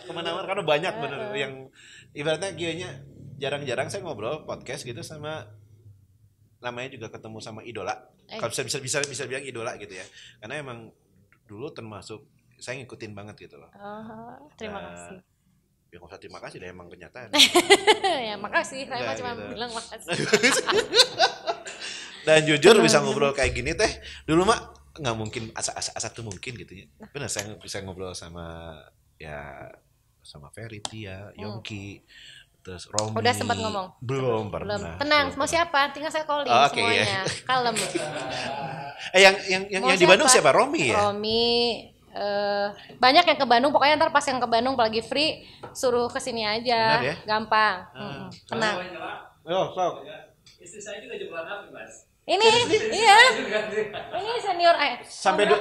kemana-mana karena banyak bener yang ibaratnya kayaknya jarang-jarang saya ngobrol podcast gitu sama namanya juga ketemu sama idola. Kalau bisa bilang idola gitu ya. Karena emang dulu termasuk saya ngikutin banget gitu loh. Terima kasih. Ya nggak usah terima kasih, deh emang kenyataan. Ya makasih, saya cuma gitu. bilang makasih. Dan jujur bisa ngobrol kayak gini teh dulu mah nggak mungkin asa tuh mungkin gitu ya. Benar saya bisa ngobrol sama Ferry, Tia, Yongki, terus Romi. Udah sempat ngomong? Belum pernah. Tenang, mau siapa? Tinggal saya calling semuanya. Kalem. Yang di Bandung siapa? Romi ya? Romi. Banyak yang ke Bandung, pokoknya ntar pas yang ke Bandung lagi free suruh kesini aja. Benar ya? Gampang. Tenang. Sok. Istri saya juga jemputan api, Mas. Ini, iya. Ini senior sampai 2000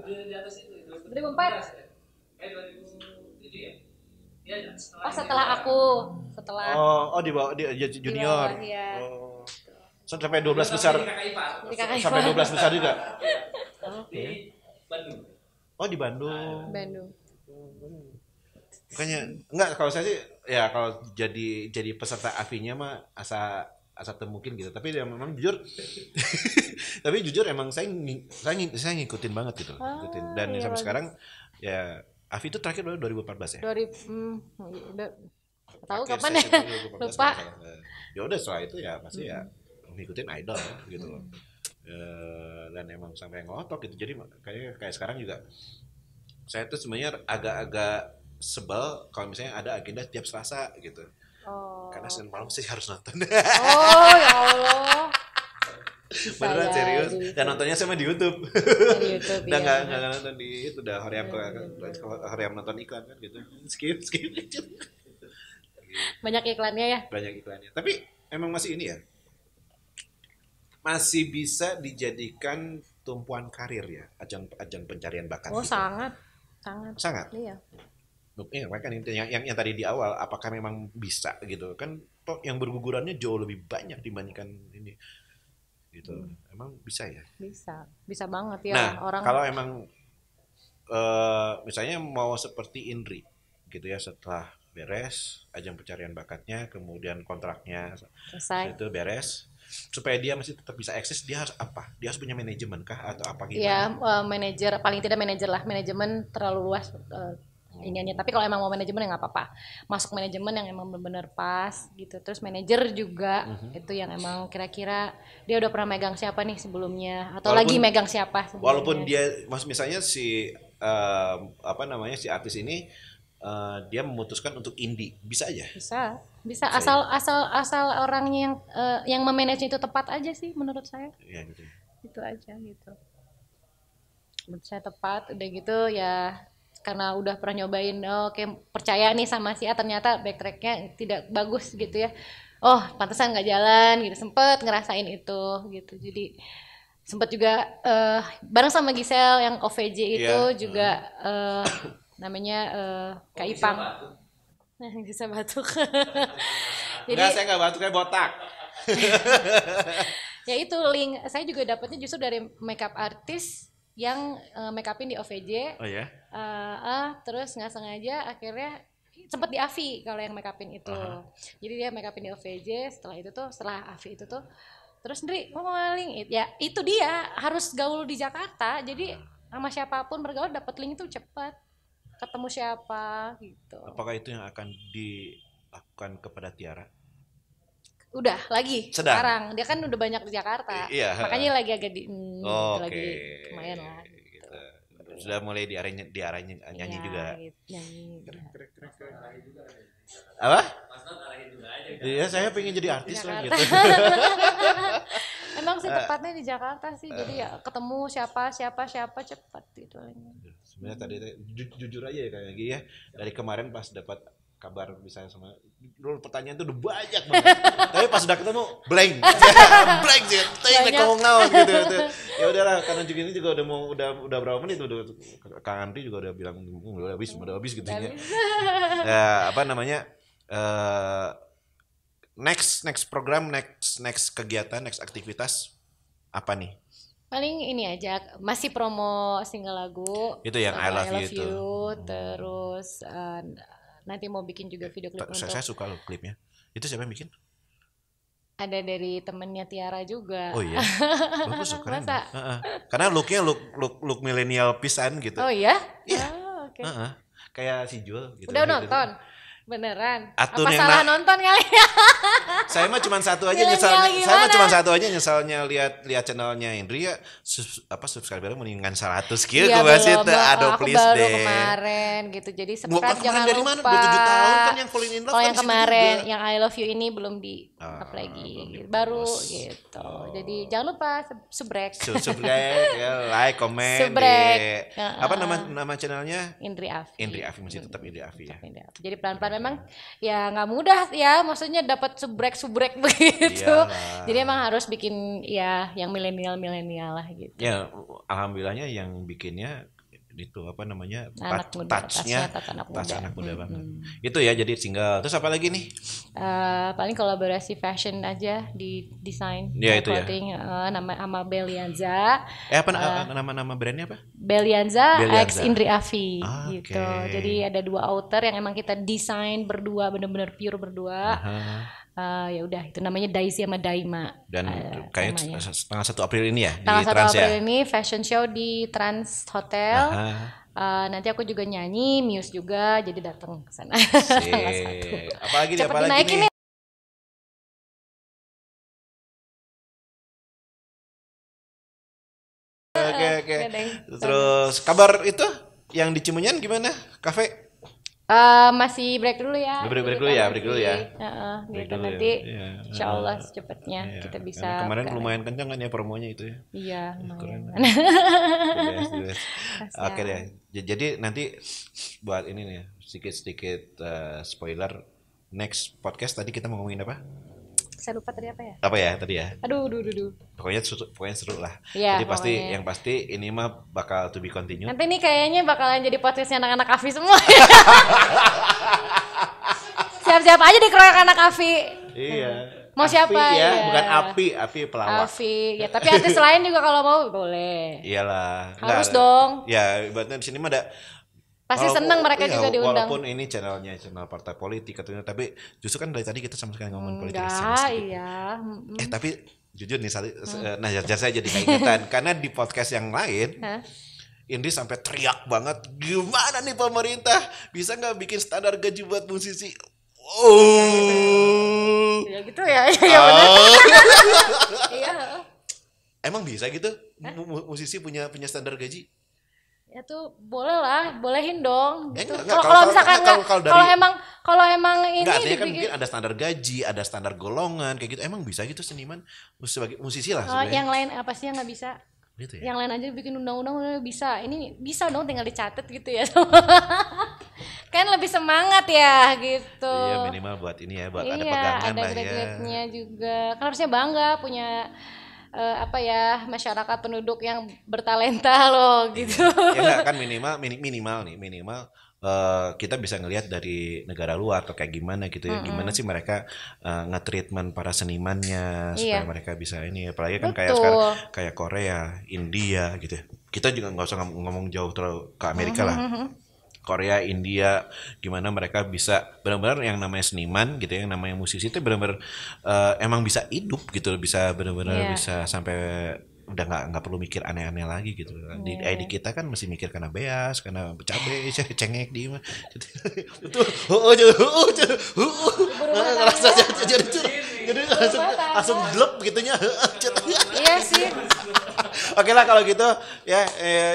di atas itu. 2004. 2007 ya? Iya, setelah aku. Di bawah junior. Iya. Sampai 12 besar. Sampai 12 besar juga. Di Bandung. Di Bandung. Makanya enggak, kalau saya sih ya kalau jadi peserta AVI-nya mah asa mungkin gitu. Tapi ya memang jujur emang saya ngikutin banget gitu. Dan iya, sampai sekarang ya AVI itu terakhir baru 2014 ya. Tahu kapan ya? Lupa. Ya udah setelah itu ya pasti ya ngikutin idol gitu loh. Dan emang sampai ngotot gitu. Jadi kayak sekarang juga saya tuh sebenarnya agak-agak sebel kalau misalnya ada agenda tiap Selasa gitu. Karena Senin malam sih harus nonton. Ya Allah. Beneran serius. Dan nontonnya sama di YouTube. Udah nggak nonton di itu, udah Hoream nonton iklan kan gitu. Skip. Banyak iklannya ya. Tapi emang masih ini ya. Masih bisa dijadikan tumpuan karir ya, ajang pencarian bakat. Gitu. Sangat. Iya. Kan yang tadi di awal, apakah memang bisa gitu kan? Toh yang bergugurannya jauh lebih banyak dibandingkan ini, gitu. Emang bisa ya? Bisa banget ya. Nah, kalau emang misalnya mau seperti Indri, gitu ya, setelah beres ajang pencarian bakatnya, kemudian kontraknya selesai, itu beres, supaya dia masih tetap bisa eksis, dia harus apa? Dia harus punya manajemen kah atau apa gimana? Ya, manajer, paling tidak manajer lah. Manajemen terlalu luas iniannya. Tapi kalau emang mau manajemen ya nggak apa-apa. Masuk manajemen yang emang benar-benar pas gitu. Terus manajer juga itu yang emang kira-kira dia udah pernah megang siapa nih sebelumnya, atau lagi megang siapa sebelumnya. Walaupun dia misalnya si si artis ini dia memutuskan untuk indie, bisa aja. Bisa asal orangnya yang memanage itu tepat aja sih menurut saya. Iya gitu. Itu aja gitu. Menurut saya tepat, udah gitu ya karena udah pernah nyobain, oke percaya nih sama si A, ternyata backtracknya tidak bagus gitu ya. Oh pantesan nggak jalan gitu, sempet ngerasain itu gitu. Jadi sempet juga bareng sama Gisel yang OVJ itu juga namanya Kak Ipang. Bisa batuk. Jadi Enggak, saya nggak batuk, kayak botak. ya itu link saya juga dapatnya justru dari makeup artis yang make upin di OVJ. Oh ya. Terus nggak sengaja akhirnya sempet di Avi kalau yang make upin itu. Jadi dia make upin di OVJ, setelah Avi itu tuh terus Ndri maling ya itu dia harus gaul di Jakarta. Jadi sama siapapun bergaul dapat link itu cepat. Ketemu siapa gitu. Apakah itu yang akan dilakukan kepada Tiara? Udah lagi Sedang. sekarang dia kan udah banyak di Jakarta. Iya. Makanya lagi agak lagi lumayan lah. Gitu. Sudah mulai di arahnya nyanyi juga. Gitu, nyanyi. Apa? Mas Not arahin juga aja. Iya, saya pengen jadi artis lah gitu. Emang sih tepatnya di Jakarta sih. Jadi ya ketemu siapa cepat gitu. Sebenarnya tadi jujur aja ya kayak gini ya. Dari kemarin pas dapat kabar misalnya sama dulu pertanyaan tuh udah banyak banget. Tapi pas udah ketemu blank. Blank sih. Tadi ngomong naon gitu. Ya udahlah karena juga ini juga udah berapa menit udah Kang Andri juga udah bilang udah habis gitu ya. Ya, apa namanya? Next program, next kegiatan, next aktivitas apa nih? Paling ini aja masih promo single lagu. Itu yang I Love You itu. Terus nanti mau bikin juga video klip untuk. Saya suka loh klipnya. Itu siapa yang bikin? Ada dari temennya Tiara juga. Oh iya. Bagus keren. Masa? Karena looknya look milenial pisan gitu. Oh iya? Iya. Oke. Kayak si Jul gitu. Udah nonton? Beneran? Atun apa yang salah nonton kali? Saya mah cuma satu aja nyesalnya lihat channelnya Indri ya subscriber mendingan 100 kieu Iya, gua sih teh aduh aku please baru deh. kemarin gitu. Jadi Bukan subscribe jangan dari lupa. mana? Udah 7 tahun kan yang Falling in Love. Kalau kan yang di situ kemarin juga. yang I Love You ini belum di up lagi belum baru dipost. gitu. Jadi jangan lupa subrek. Subscribe ya, like, komen Subrek. di apa nama channelnya? Indri Afi. Indri Afi masih tetap Indri Afi ya. Jadi pelan-pelan memang ya nggak mudah ya, maksudnya dapat subrek begitu. Iyalah. Jadi emang harus bikin ya yang milenial lah gitu. Ya, alhamdulillahnya yang bikinnya itu apa namanya Anak muda, touch-nya touch anak muda banget. Itu ya jadi single. Terus apa lagi nih? Paling kolaborasi fashion aja di desain. Ya, itu ya. clothing, nama sama Belianza. Apa nama brandnya apa? Belianza Belianza. X Indri Afi Oke. gitu. Jadi ada 2 outer yang emang kita desain berdua, bener-bener pure berdua. Ya udah itu namanya Daisy sama Daima. Dan kayaknya tanggal 1 April ini ya Tanggal di 1 Trans April ya. ini fashion show di Trans Hotel. Nanti aku juga nyanyi, Muse juga, jadi datang ke sana. Tanggal 1. Apalagi nih, Cepet apalagi dinaikin nih? nih. Oke. Deng. Terus kabar itu yang di Cimenyan gimana? Kafe? Masih break dulu ya. Break dulu ya. Gitu Break dulu nanti ya. insya Allah secepatnya Iya. kita bisa. Karena kemarin lumayan kencang kan ya promonya itu ya. Iya, Keren. lumayan. The best. Oke deh. Jadi nanti buat ini nih sedikit spoiler next podcast tadi kita mau ngomongin apa? Saya lupa tadi apa ya? Apa ya tadi ya? Aduh. Pokoknya seru lah. Iya, Jadi pokoknya. yang pasti ini mah bakal to be continue. Nanti nih kayaknya bakalan jadi podcastnya anak-anak Afi semua. Siap-siap aja dikeroyok anak Afi. Iya. Mau siapa Api ya? ya? Bukan api pelawak. Afi, ya tapi artis lain juga kalau mau boleh. Iyalah. Harus Nggak, dong. Ya, ibaratnya di sini mah ada Pasti seneng mereka juga diundang. Walaupun ini channel partai politik katanya, tapi justru kan dari tadi kita sama sekali ngomongin politik sama Enggak, sedikit. iya. Tapi jujur nih, nah saya jadi keingetan karena di podcast yang lain, Indri sampai teriak banget, gimana nih pemerintah bisa nggak bikin standar gaji buat musisi? Ya gitu ya, ya benar. Iya. Emang bisa gitu? Musisi punya standar gaji? Ya tuh boleh lah, bolehin dong. Gitu. Enggak, Kalau misalkan kalau emang ini enggak, artinya kan mungkin ada standar gaji, ada standar golongan kayak gitu. Emang bisa gitu seniman sebagai musisi lah sebenarnya. Yang lain apa sih yang nggak bisa? Gitu ya. Yang lain aja bikin undang-undang udah bisa. Ini bisa dong tinggal dicatat gitu ya. Kan lebih semangat ya gitu. Iya minimal buat ini ya, buat ada Iya, pegangan ada lah ya. graduate-nya juga. Kan harusnya bangga punya apa ya, masyarakat penduduk yang bertalenta loh gitu. Ya enggak kan minimal kita bisa ngelihat dari negara luar atau kayak gimana gitu ya. Gimana sih mereka nge-treatment para senimannya supaya mereka bisa ini, apalagi kan kayak sekarang kayak Korea, India gitu ya. Kita juga nggak usah ngomong jauh terlalu ke Amerika lah. Korea, India, gimana mereka bisa benar-benar yang namanya seniman gitu ya, yang namanya musisi itu benar-benar emang bisa hidup gitu, bisa benar-benar bisa sampai udah nggak perlu mikir aneh-aneh lagi gitu. Di ID kita kan mesti mikir karena beas, karena cabai, cengek di mana. Betul. Ngerasa jadi langsung glep gitunya. Iya sih. Oke lah kalau gitu ya,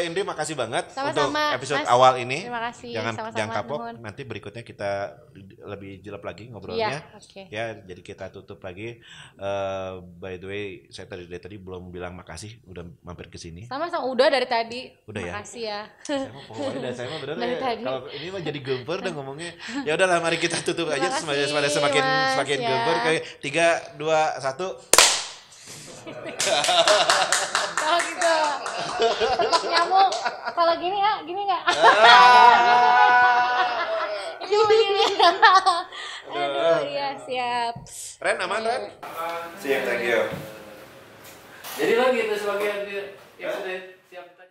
Indri makasih banget untuk episode Mas. awal ini. Terima kasih. Jangan kapok. Nanti berikutnya kita lebih jelek lagi ngobrolnya. Ya, jadi kita tutup lagi. By the way, saya tadi belum bilang makasih udah mampir ke sini. Sama-sama udah dari tadi. Udah ya. Makasih ya. Saya mau pokoknya dan saya mah bener Dari ya. tadi. Kalau ini mah jadi gemper udah ngomongnya. Ya udahlah mari kita tutup aja semakin ya. gemper kayak 3 2 1. Kalau gitu tetap nyamuk. Kalau gini ya, gini nggak? Ini begini. Aduh, iya siap. Ren aman Ren? Siap, thank you. Jadi lo gitu sebagai yang sudah siap.